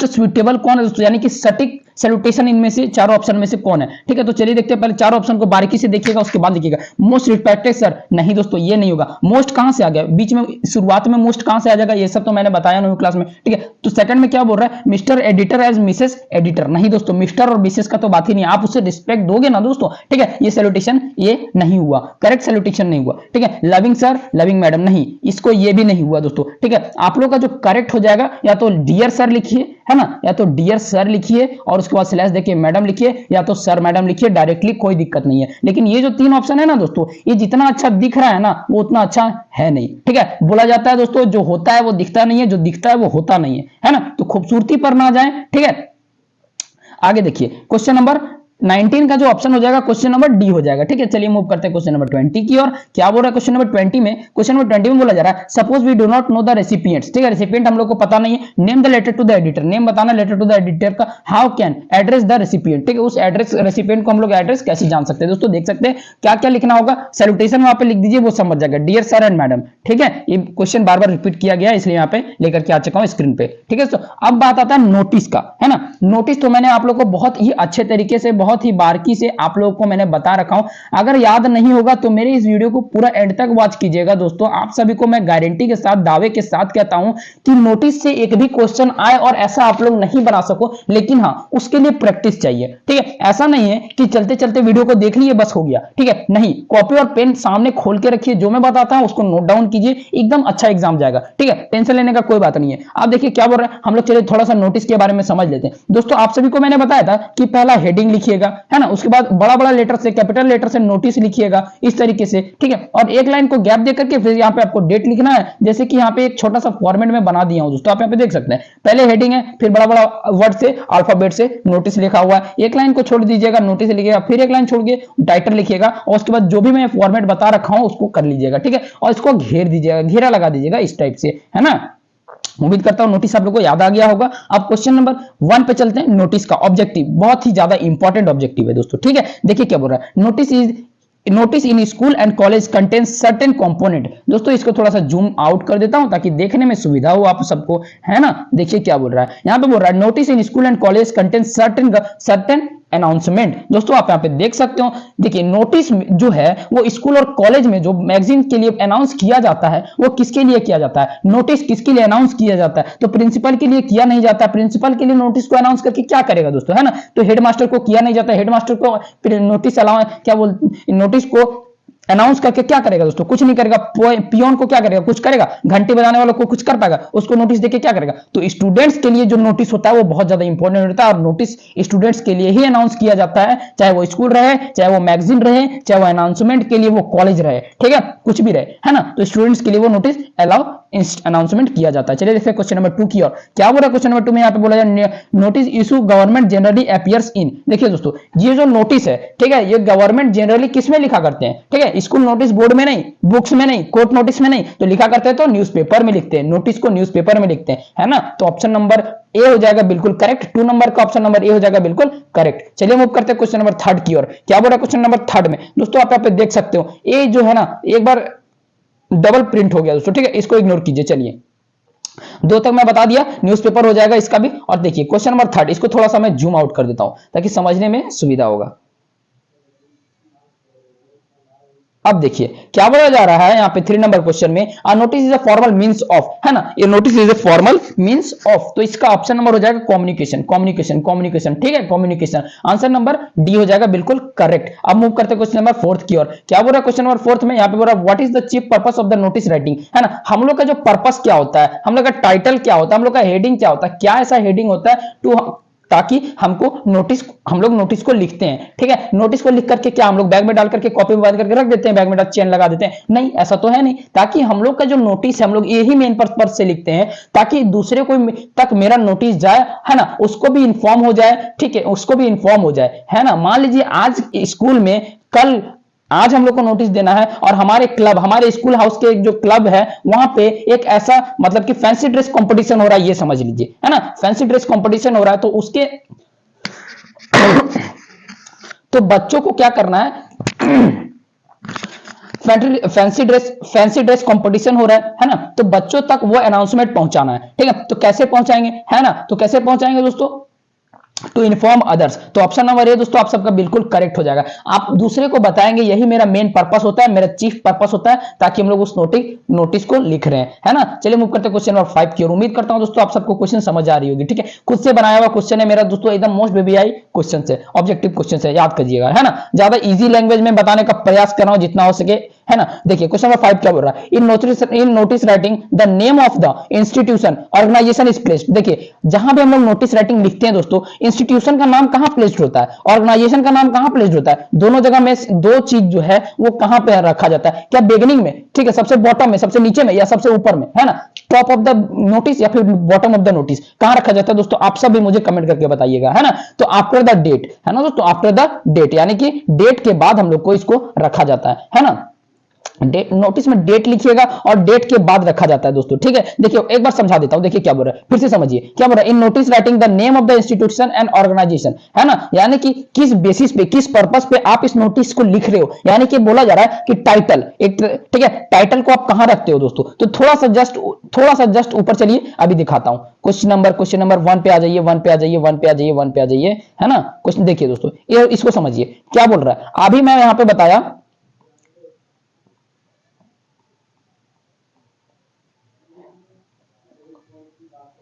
स्वीटेबल कौन है दोस्तों, यानी कि सटीक सैल्यूटेशन इनमें से चारों ऑप्शन में से कौन है। ठीक है, तो चलिए देखते हैं, पहले चारों ऑप्शन को बारीकी से देखिएगा उसके बाद देखिएगा। मोस्ट रिस्पेक्टेड सर, नहीं दोस्तों ये नहीं होगा। मोस्ट कहां से आ गया, बीच में शुरुआत में मोस्ट कहां से आ जाएगा, ये सब तो मैंने बताया 9वीं क्लास में। ठीक है, तो सेकंड में क्या बोल रहा है, Mr editor as Mrs editor, नहीं दोस्तों, मिस्टर और मिसेस का तो बात ही नहीं, आप उससे रिस्पेक्ट दोगे ना दोस्तों। ठीक है, ये सैल्यूटेशन ये नहीं हुआ, करेक्ट सैल्यूटेशन नहीं हुआ। ठीक है, लविंग सर लविंग मैडम, नहीं, इसको ये भी नहीं हुआ दोस्तों। ठीक है, आप लोग का जो करेक्ट हो जाएगा या तो डियर सर लिखिए, है ना, या तो डियर सर लिखिए और उसके बाद स्लैश देखिए मैडम लिखिए, या तो सर मैडम लिखिए डायरेक्टली, कोई दिक्कत नहीं है। लेकिन ये जो तीन ऑप्शन है ना दोस्तों, ये जितना अच्छा दिख रहा है ना वो उतना अच्छा है नहीं। ठीक है, बोला जाता है दोस्तों जो होता है वो दिखता नहीं है, जो दिखता है वो होता नहीं है ना। तो खूबसूरती पर ना जाए। ठीक है, आगे देखिए क्वेश्चन नंबर 19 का जो ऑप्शन हो जाएगा क्वेश्चन नंबर डी हो जाएगा। ठीक है, चलिए मूव करते हैं क्वेश्चन नंबर 20 की और। क्या बोल रहा है क्वेश्चन नंबर 20 में, क्वेश्चन नंबर 20 में बोला जा रहा है suppose we do not know the recipients. ठीक है, रेसिपिएंट हम लोग को पता नहीं है, name the letter to the editor, name बताना लेटर टू द एडिटर का, how can address the recipient. ठीक है, उस एड्रेस रेसिपिएंट को हम लोग एड्रेस कैसे जान सकते हैं दोस्तों, देख सकते हैं क्या क्या लिखना होगा। सैल्यूटेशन वहां पे लिख दीजिए, वो समझ जाएगा, डियर सर एंड मैडम। ठीक है, ये क्वेश्चन बार बार रिपीट किया गया इसलिए यहाँ पे लेकर के आ चुका हूं स्क्रीन पे। ठीक है, तो अब बात आता है नोटिस का, है ना। नोटिस तो मैंने आप लोग को बहुत ही अच्छे तरीके से, बहुत ही बारीकी से आप लोगों को मैंने बता रखा हूं। अगर याद नहीं होगा तो मेरे इस वीडियो को पूरा एंड तक वॉच कीजिएगा दोस्तों। आप सभी को मैं गारंटी के साथ, दावे के साथ कहता हूं कि नोटिस से एक भी क्वेश्चन आए और ऐसा आप लोग नहीं बना सको, लेकिन हाँ उसके लिए प्रैक्टिस चाहिए। ठीक है, ऐसा नहीं है कि चलते चलते वीडियो को देख लिए बस हो गया। ठीक है, नहीं, कॉपी और पेन सामने खोल के रखिए, जो मैं बताता हूं उसको नोट डाउन कीजिए, एकदम अच्छा एग्जाम जाएगा। ठीक है, टेंशन लेने का कोई बात नहीं है। आप देखिए क्या बोल रहा है, हम लोग चलिए थोड़ा सा नोटिस के बारे में समझ लेते हैं दोस्तों। आप सभी को मैंने बताया था कि पहला हेडिंग लिखिएगा, है ना, उसके बाद बड़ा बड़ा लेटर से, कैपिटल लेटर से नोटिस लिखिएगा इस तरीके से। ठीक है, और एक लाइन को गैप देकर के फिर यहाँ पे आपको डेट लिखना है, जैसे कि यहाँ पे एक छोटा सा फॉर्मेट में बना दिया हूं दोस्तों, आप यहाँ पे देख सकते हैं। पहले हेडिंग है, फिर बड़ा बड़ा वर्ड से अल्फाबेट से नोटिस लिखा हुआ है, एक लाइन को छोड़ दीजिएगा, नोटिस लिखिएगा, फिर एक लाइन छोड़ के टाइटल लिखिएगा, और उसके बाद जो भी मैं फॉर्मेट बता रखा हूं उसको कर लीजिएगा। ठीक है, और इसको घेर दीजिएगा, घेरा लगा दीजिएगा इस टाइप से, है ना। उम्मीद करता हूं नोटिस आप लोगों को याद आ गया होगा। अब क्वेश्चन नंबर 1 पे चलते हैं। नोटिस का ऑब्जेक्टिव बहुत ही ज्यादा इंपॉर्टेंट ऑब्जेक्टिव है दोस्तों। ठीक है, देखिए क्या बोल रहा है, notice in school and college contains certain component. दोस्तों इसको थोड़ा सा जूम आउट कर देता हूं ताकि देखने में सुविधा हो आप सबको, है ना। देखिए क्या बोल रहा है, यहां पे बोल रहा है notice in school and college contains certain announcement. दोस्तों आप यहाँ पे देख सकते हो, देखिए नोटिस जो है वो स्कूल और कॉलेज में जो मैगजीन के लिए अनाउंस किया जाता है वो किसके लिए किया जाता है, नोटिस किसके लिए अनाउंस किया जाता है, तो प्रिंसिपल के लिए किया नहीं जाता। प्रिंसिपल के लिए नोटिस को अनाउंस करके क्या करेगा दोस्तों, है ना, तो हेडमास्टर को किया नहीं जाता, हेडमास्टर को नोटिस अलाउ क्या बोल नोटिस को अनाउंस करके क्या करेगा दोस्तों, कुछ नहीं करेगा। पियोन को क्या करेगा, कुछ करेगा, घंटी बजाने वालों को कुछ कर पाएगा, उसको नोटिस देके क्या करेगा। तो स्टूडेंट्स के लिए जो नोटिस होता है वो बहुत ज्यादा इंपॉर्टेंट होता है, और नोटिस स्टूडेंट्स के लिए ही अनाउंस किया जाता है, चाहे वो स्कूल रहे, चाहे वो मैगजीन रहे, चाहे वो अनाउंसमेंट के लिए वो कॉलेज रहे, ठीक है, कुछ भी रहे, है ना, तो स्टूडेंट्स के लिए वो नोटिस अलाउ अनाउंसमेंट किया जाता है। चलिए देखते हैं क्वेश्चन नंबर 2 की ओर, क्या बोला क्वेश्चन नंबर 2 में, यहाँ पे बोला जाए notice issue government generally appears इन। देखिए दोस्तों ये जो नोटिस है, ठीक है, ये गवर्नमेंट जनरली किसमें लिखा करते हैं, ठीक है, स्कूल नोटिस बोर्ड में नहीं, बुक्स में नहीं, कोर्ट नोटिस में नहीं, तो लिखा करते हैं तो न्यूज़पेपर में लिखते हैं, नोटिस को न्यूज़पेपर में लिखते हैं, है ना, तो ऑप्शन नंबर ए हो जाएगा बिल्कुल करेक्ट, 2 नंबर का ऑप्शन नंबर ए हो जाएगा बिल्कुल करेक्ट। चलिए मूव करते हैं क्वेश्चन नंबर 3 की ओर, क्या बोला क्वेश्चन नंबर 3 में, दोस्तों आप यहाँ पे देख सकते हो, ए जो है ना एक बार डबल प्रिंट हो गया दोस्तों, ठीक है, इसको इग्नोर कीजिए। चलिए 2 तक मैं बता दिया, न्यूज़पेपर हो जाएगा इसका भी। और देखिए क्वेश्चन नंबर 3, इसको थोड़ा सा मैं जूम आउट कर देता हूं ताकि समझने में सुविधा होगा। अब देखिए क्या बोला जा रहा है यहाँ पे 3 नंबर क्वेश्चन में, a notice is a formal means of, है ना, ये notice is a formal means of, तो इसका ऑप्शन नंबर हो जाएगा कम्युनिकेशन, कम्युनिकेशन, कम्युनिकेशन, ठीक है, कम्युनिकेशन, आंसर नंबर डी हो जाएगा बिल्कुल करेक्ट। अब मूव करते हैं क्वेश्चन नंबर 4 की ओर, क्या बोल रहा है क्वेश्चन नंबर 4 में, यहाँ पे बोल रहा है what is the chief purpose of the notice writing, है ना, हम लोग का जो पर्पस क्या होता है, हम लोग का टाइटल क्या होता है, हम लोग का हेडिंग क्या होता है, क्या ऐसा हेडिंग होता है टू, ताकि हमको नोटिस, हम लोग नोटिस को लिखते हैं, ठीक है, नोटिस को लिख करके क्या हम लोग बैग में डाल करके कॉपी में बांध करके रख देते हैं, बैग में डाल चेन लगा देते हैं, नहीं ऐसा तो है नहीं, ताकि हम लोग का जो नोटिस है हम लोग यही मेन पर्पस से लिखते हैं ताकि दूसरे को तक मेरा नोटिस जाए, है ना, उसको भी इंफॉर्म हो जाए, ठीक है, उसको भी इंफॉर्म हो जाए, है ना। मान लीजिए आज स्कूल में कल, आज हम लोग को नोटिस देना है और हमारे क्लब, हमारे स्कूल हाउस के जो क्लब है वहां पे एक ऐसा मतलब कि फैंसी ड्रेस कंपटीशन हो रहा है, ये समझ लीजिए, है ना, फैंसी ड्रेस कंपटीशन हो रहा है, तो उसके तो बच्चों को क्या करना है, फैंसी ड्रेस कंपटीशन हो रहा है ना, तो बच्चों तक वो अनाउंसमेंट पहुंचाना है, ठीक है, तो कैसे पहुंचाएंगे, है ना, तो कैसे पहुंचाएंगे दोस्तों, टू इन्फॉर्म अदर्स, तो ऑप्शन नंबर ए दोस्तों आप सबका बिल्कुल करेक्ट हो जाएगा, आप दूसरे को बताएंगे, यही मेरा मेन पर्पस होता है, मेरा चीफ पर्पस होता है, ताकि हम लोग उस नोटिस को लिख रहे हैं, है ना। चलिए मूव करते हैं क्वेश्चन नंबर 5 की ओर, उम्मीद करता हूं दोस्तों आप सबको क्वेश्चन समझ आ रही होगी, ठीक है, खुद से बनाया हुआ क्वेश्चन है मेरा दोस्तों, एकदम मोस्ट बेबीआई क्वेश्चन है, ऑब्जेक्टिव क्वेश्चन है, याद करिएगा, है ना, ज्यादा इजी लैंग्वेज में बताने का प्रयास कर रहा हूं जितना हो सके, है ना। देखिए क्वेश्चन नंबर 5 क्या बोल रहा है, in notice writing the name of the institution organisation is placed. देखिए जहां भी हम लोग नोटिस राइटिंग लिखते हैं दोस्तों, इंस्टीट्यूशन का नाम कहां प्लेस्ड होता है, ऑर्गेनाइजेशन का नाम कहां प्लेस्ड होता है, दोनों जगह में दो चीज जो है वो कहां पे रखा जाता है, क्या बिगिनिंग में, ठीक है, सबसे बॉटम में, सबसे नीचे में, या सबसे ऊपर में, है ना, टॉप ऑफ द नोटिस या फिर बॉटम ऑफ द नोटिस, कहां रखा जाता है दोस्तों, आप सब भी मुझे कमेंट करके बताइएगा, है ना। तो आफ्टर द डेट, है ना दोस्तों, आफ्टर द डेट यानी कि डेट के बाद हम लोग को इसको रखा जाता है ना, डेट, नोटिस में डेट लिखिएगा और डेट के बाद रखा जाता है दोस्तों, ठीक है। देखिए एक बार समझा देता हूं, देखिए क्या बोल रहा है, फिर से समझिए क्या बोल रहा है, in notice writing the name of the institution and organisation, है ना, यानी कि किस बेसिस पे, किस पर्पस पे आप इस नोटिस को लिख रहे हो, यानी कि बोला जा रहा है कि टाइटल एक, ठीक है, टाइटल को आप कहां रखते हो दोस्तों, तो थोड़ा सा जस्ट ऊपर चलिए, अभी दिखाता हूं, क्वेश्चन नंबर 1 पे आ जाइए, 1 पे आ जाइए, 1 पे आ जाइए, 1 पे आ जाइए, है ना। क्वेश्चन देखिए दोस्तों, ये इसको समझिए क्या बोल रहा है, अभी मैं यहां पे बताया,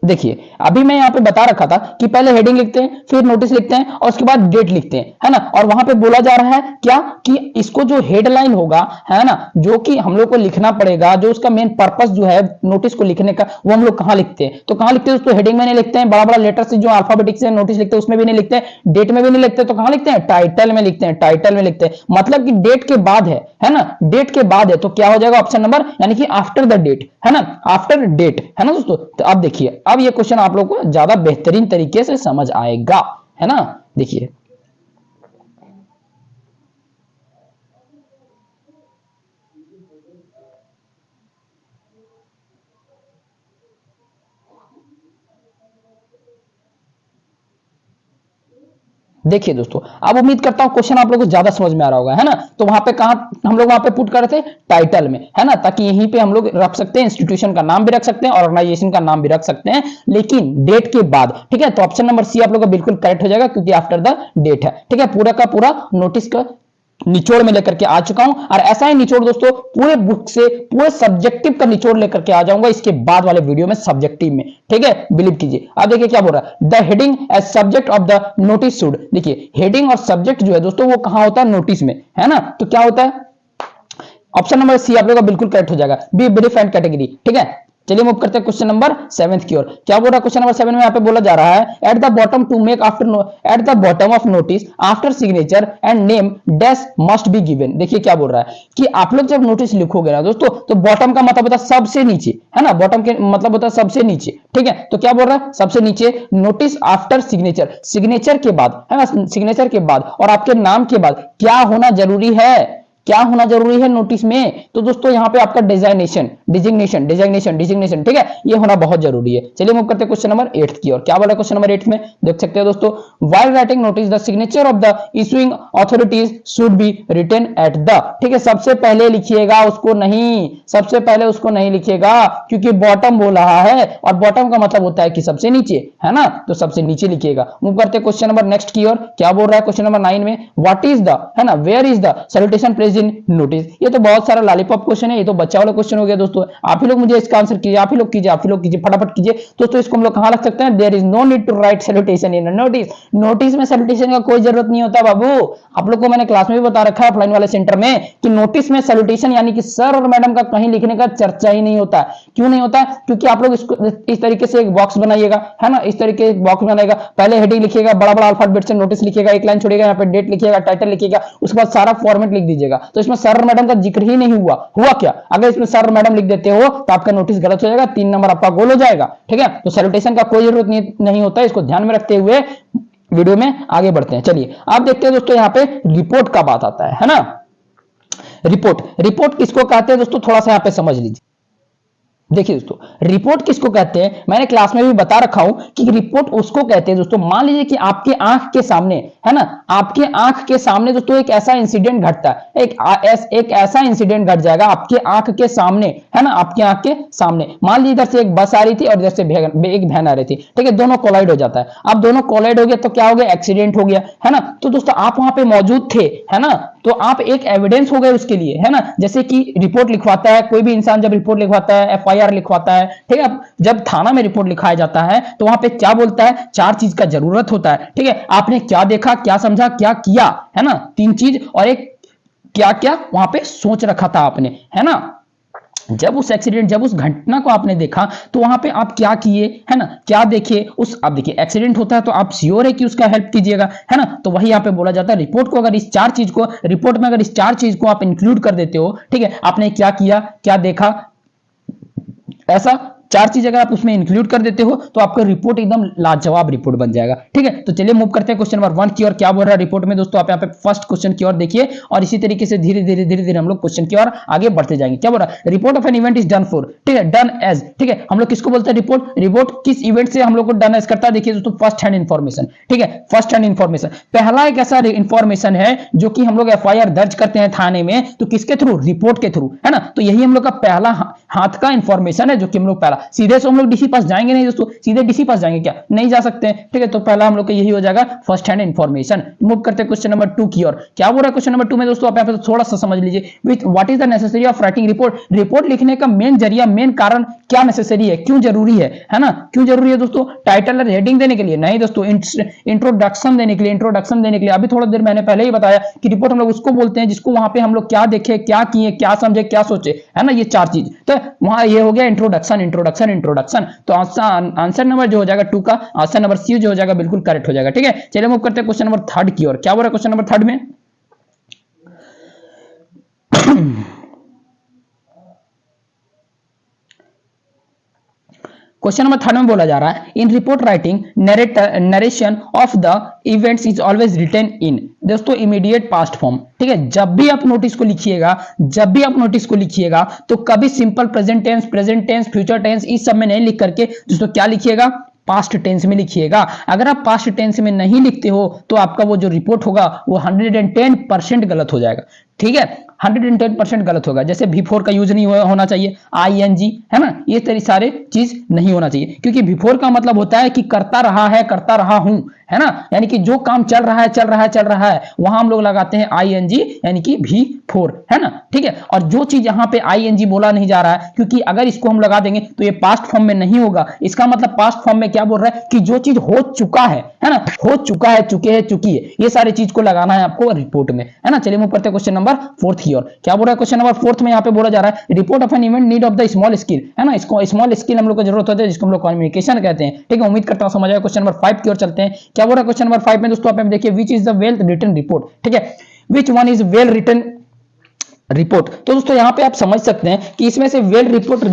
देखिए अभी मैं यहाँ पे बता रखा था कि पहले हेडिंग लिखते हैं, फिर नोटिस लिखते हैं और उसके बाद डेट लिखते हैं, है ना, और वहां पे बोला जा रहा है क्या कि इसको जो हेडलाइन होगा, है ना, जो कि हम लोग को लिखना पड़ेगा, जो उसका मेन पर्पस जो है नोटिस को लिखने का, वो हम लोग कहाँ लिखते हैं, तो कहाँ लिखते हैं दोस्तों, हेडिंग में नहीं लिखते हैं, बड़ा बड़ा लेटर से जो अल्फाबेटिक से नोटिस लिखते हैं उसमें भी नहीं लिखते हैं, डेट में भी नहीं लिखते, तो कहाँ लिखते हैं, टाइटल में लिखते हैं, टाइटल में लिखते हैं, मतलब कि डेट के बाद है ना, डेट के बाद है, तो क्या हो जाएगा ऑप्शन नंबर, यानी कि आफ्टर द डेट, है ना, आफ्टर डेट, है ना दोस्तों। तो अब देखिए अब ये क्वेश्चन आप लोग को ज्यादा बेहतरीन तरीके से समझ आएगा, है ना। देखिए देखिए दोस्तों, अब उम्मीद करता हूं क्वेश्चन आप लोगों को ज्यादा समझ में आ रहा होगा, है ना। तो वहां पे कहा हम लोग वहां पे पुट कर रहे थे टाइटल में, है ना, ताकि यहीं पे हम लोग रख सकते हैं, इंस्टीट्यूशन का नाम भी रख सकते हैं, ऑर्गेनाइजेशन का नाम भी रख सकते हैं, लेकिन डेट के बाद, ठीक है। तो ऑप्शन नंबर सी आप लोग का बिल्कुल करेक्ट हो जाएगा, क्योंकि आफ्टर द डेट है, ठीक है। पूरा का पूरा नोटिस का निचोड़ में लेकर के आ चुका हूं, और ऐसा ही निचोड़ दोस्तों पूरे बुक से, पूरे सब्जेक्टिव का निचोड़ लेकर के आ जाऊंगा इसके बाद वाले वीडियो में सब्जेक्टिव में, ठीक है। बिलीव कीजिए। अब देखिए क्या बोल रहा है, the heading as subject of the notice should. देखिए हेडिंग और सब्जेक्ट जो है दोस्तों वो कहां होता है, नोटिस में, है ना। तो क्या होता है, ऑप्शन नंबर सी आप लोग का बिल्कुल करेक्ट हो जाएगा, बी ब्रीफ एंड कैटेगरी, ठीक है। चलिए मूव करते हैं क्वेश्चन नंबर 7 की ओर। क्या बोल रहा है क्वेश्चन नंबर 7 में, यहाँ पे बोला जा रहा है, at the bottom to make after at the bottom of notice after signature and name dash must be given. देखिए क्या बोल रहा है कि आप लोग जब नोटिस लिखोगे ना दोस्तों, तो बॉटम का मतलब होता है सबसे नीचे, है ना। बॉटम के मतलब होता है सबसे नीचे, ठीक है। तो क्या बोल रहा है, सबसे नीचे नोटिस आफ्टर सिग्नेचर, सिग्नेचर के बाद, है ना, सिग्नेचर के बाद और आपके नाम के बाद क्या होना जरूरी है, क्या होना जरूरी है नोटिस में। तो दोस्तों यहाँ पे आपका डिजाइनेशन, डिजिग्नेशन, डिजाइनेशन, डिजिग्नेशन, ठीक है, ये होना बहुत जरूरी है। चलिए मूव करते हैं क्वेश्चन नंबर 8 की ओर। क्या बोला क्वेश्चन नंबर 8 में, देख सकते हैं दोस्तों, while writing notice the signature of the issuing authorities should be written at the, ठीक है। सबसे पहले लिखिएगा उसको नहीं, सबसे पहले उसको नहीं लिखिएगा, क्योंकि बॉटम बोल रहा है, और बॉटम का मतलब होता है कि सबसे नीचे, है ना। तो सबसे नीचे लिखिएगा। मूव करते हैं क्वेश्चन नंबर नेक्स्ट की ओर। क्या बोल रहा है क्वेश्चन नंबर 9 में, व्हाट इज द, है ना, where is the salutation placed in notice. ये तो बहुत सारा लॉलीपॉप क्वेश्चन है, ये तो बच्चा वाला क्वेश्चन हो गया दोस्तों। आप ही लोग मुझे इसका आंसर कीजिए, आप ही लोग कीजिए, आप ही लोग कीजिए, फटाफट कीजिए दोस्तों। इसको हम लोग कहां रख सकते हैं, there is no need to write salutation in notice. Notice में सैल्यूटेशन का कोई जरूरत नहीं होता बाबू। आप लोग को मैंने क्लास में भी बता रखा है ऑफलाइन वाले सेंटर में, कि नोटिस में सैल्यूटेशन यानी कि सर और मैडम का कहीं लिखने का चर्चा ही नहीं होता। क्यों नहीं होता, क्योंकि आप लोग इसको इस तरीके से एक बॉक्स बनाइएगा, है ना, इस तरीके एक बॉक्स बनाएगा, पहले हेडिंग लिखिएगा, बड़ा बड़ा अल्फाबेट से नोटिस लिखिएगा, एक लाइन छोड़िएगा, यहाँ पे डेट लिखिएगा, टाइटल लिखिएगा, उसके बाद सारा फॉर्मेट लिख दीजिएगा। तो इसमें सर और मैडम का जिक्र ही नहीं हुआ क्या। अगर इसमें सर और मैडम लिख देते हो तो आपका नोटिस गलत हो जाएगा, 3 नंबर आपका गोल हो जाएगा, ठीक है। तो सैल्यूटेशन का कोई जरूरत नहीं होता, इसको ध्यान में रखते हुए वीडियो में आगे बढ़ते हैं। चलिए आप देखते हैं दोस्तों, यहाँ पे रिपोर्ट का बात आता है ना। रिपोर्ट, रिपोर्ट किसको कहते हैं दोस्तों, थोड़ा सा यहाँ पे समझ लीजिए। देखिए दोस्तों, रिपोर्ट किसको कहते हैं, मैंने क्लास में भी बता रखा हूं कि रिपोर्ट उसको कहते हैं दोस्तों, मान लीजिए कि आपके आंख के सामने, है ना, आपके आंख के सामने दोस्तों एक ऐसा इंसिडेंट घटता है, एक ऐसा इंसिडेंट घट जाएगा आपके आंख के सामने, है ना, आपके आंख के सामने। मान लीजिए इधर से एक बस आ रही थी और इधर से एक वैन आ रही थी, ठीक है, दोनों कोलाइड हो जाता है। अब दोनों कोलाइड हो गया तो क्या हो गया, एक्सीडेंट हो गया, है ना। तो दोस्तों आप वहां पे मौजूद थे, है ना, तो आप एक एविडेंस हो गए उसके लिए, है ना। जैसे कि रिपोर्ट लिखवाता है कोई भी इंसान, जब रिपोर्ट लिखवाता है, एफआईआर लिखवाता है, ठीक है। जब थाना में रिपोर्ट लिखाया जाता है तो वहां पे क्या बोलता है, 4 चीज का जरूरत होता है, ठीक है। आपने क्या देखा, क्या समझा, क्या किया, है ना, 3 चीज, और एक क्या क्या वहां पे सोच रखा था आपने, है ना। जब उस एक्सीडेंट, जब उस घटना को आपने देखा तो वहां पे आप क्या किए, है ना, क्या देखे उस, आप देखिए एक्सीडेंट होता है तो आप श्योर है कि उसका हेल्प कीजिएगा, है ना। तो वही यहाँ पे बोला जाता है, रिपोर्ट को अगर इस 4 चीज को, रिपोर्ट में अगर इस 4 चीज को आप इंक्लूड कर देते हो, ठीक है, आपने क्या किया, क्या देखा, ऐसा 4 चीज अगर आप उसमें इंक्लूड कर देते हो तो आपका रिपोर्ट एकदम लाजवाब रिपोर्ट बन जाएगा, ठीक है। तो चलिए मूव करते हैं क्वेश्चन नंबर 1 की ओर। क्या बोल रहा है रिपोर्ट में दोस्तों, आप यहाँ पे फर्स्ट क्वेश्चन की ओर देखिए, और इसी तरीके से धीरे धीरे हम लोग क्वेश्चन की ओर आगे बढ़ते जाएंगे। क्या बोल रहा है, report of an event is done for, ठीक है, डन एज, ठीक है। हम लोग किसको बोलते हैं रिपोर्ट, रिपोर्ट किस इवेंट से हम लोग को डन एज करता है। देखिए दोस्तों, फर्स्ट हैंड इंफॉर्मेशन, ठीक है, फर्स्ट हैंड इंफॉर्मेशन, पहला एक ऐसा इंफॉर्मेशन है जो कि हम लोग एफआईआर दर्ज करते हैं थाने में, तो किसके थ्रू, रिपोर्ट के थ्रू, है ना। तो यही हम लोग का पहला हाथ का इंफॉर्मेशन है, जो कि हम लोग पहला, सीधे से हम लोग डीसी पास जाएंगे नहीं दोस्तों, सीधे डीसी पास जाएंगे क्या, नहीं जा सकते हैं, ठीक है। तो पहला हम लोग का यही हो जाएगा फर्स्ट हैंड इंफॉर्मेशन। मूव करते हैं क्वेश्चन नंबर 2 की ओर। क्या बोल रहा है क्वेश्चन नंबर 2 में दोस्तों, आप यहाँ पे थोड़ा सा समझ लीजिए, विच what is the necessary of writing report. Report लिखने का मेन जरिया, मेन कारण क्या नेसेसरी है, क्यों जरूरी है ना, क्यों जरूरी है दोस्तों, टाइटल और हेडिंग देने के लिए नहीं दोस्तों, इंट्रोडक्शन देने के लिए, इंट्रोडक्शन देने के लिए। अभी थोड़ा देर मैंने पहले ही बताया कि रिपोर्ट हम लोग उसको बोलते हैं जिसको वहां पे हम लोग क्या देखे, क्या किए, क्या समझे, क्या सोचे, है ना, ये 4 चीज। तो वहां ये हो गया इंट्रोडक्शन, इंट्रोडक्शन, इंट्रोडक्शन। तो आंसर नंबर जो हो जाएगा 2 का, आंसर नंबर सी जो हो जाएगा बिल्कुल करेक्ट हो जाएगा, ठीक है। चलिए मूव करते हैं क्वेश्चन नंबर 3 की ओर। क्या बोल रहा है क्वेश्चन नंबर 3 में, क्वेश्चन नंबर 3 में बोला जा रहा है, in report writing narration of the events is always written in, दोस्तों इमीडिएट पास्ट फॉर्म, ठीक है। जब भी आप नोटिस को लिखिएगा, जब भी आप नोटिस को लिखिएगा तो कभी simple present tense, future tense, इस सब में नहीं लिख करके दोस्तों क्या लिखिएगा, पास्ट टेंस में लिखिएगा। अगर आप पास्ट टेंस में नहीं लिखते हो तो आपका वो जो रिपोर्ट होगा वो 110% गलत हो जाएगा, ठीक है, 110% गलत होगा। जैसे बिफोर का यूज नहीं होना चाहिए, आईएनजी, है ना, ये तेरी सारे चीज नहीं होना चाहिए, क्योंकि बिफोर का मतलब होता है कि करता रहा है, करता रहा हूं, है ना, यानी कि जो काम चल रहा है चल रहा है चल रहा है, वहां हम लोग लगाते हैं आईएनजी यानी कि भी4, है ना, ठीक है। और जो चीज यहां पे आईएनजी बोला नहीं जा रहा है, क्योंकि अगर इसको हम लगा देंगे तो ये पास्ट फॉर्म में नहीं होगा। इसका मतलब पास्ट फॉर्म में क्या बोल रहा है कि जो चीज हो चुका है ना, हो चुका है, चुके हैं, चुकी है, ये सारी चीज को लगाना है आपको रिपोर्ट में, है ना। चलिए मूव करते हैं क्वेश्चन नंबर 4 की ओर। क्या बोल रहा है क्वेश्चन नंबर 4 में, यहाँ पे बोला जा रहा है report of an event need of the small skill, है ना, इसको स्मॉल स्किल हम लोग को जरूरत होती है, जिसको हम लोग कम्युनिकेशन कहते हैं, ठीक है। उम्मीद करता हूं समझ आया। क्वेश्चन नंबर 5 की ओर चलते हैं। क्या बोल रहा है क्वेश्चन नंबर 5 में दोस्तों, आप देखिए which is the well written report, ठीक है, which one is well written report. तो दोस्तों यहां पे आप समझ सकते हैं कि इसमें से वेल रिपोर्ट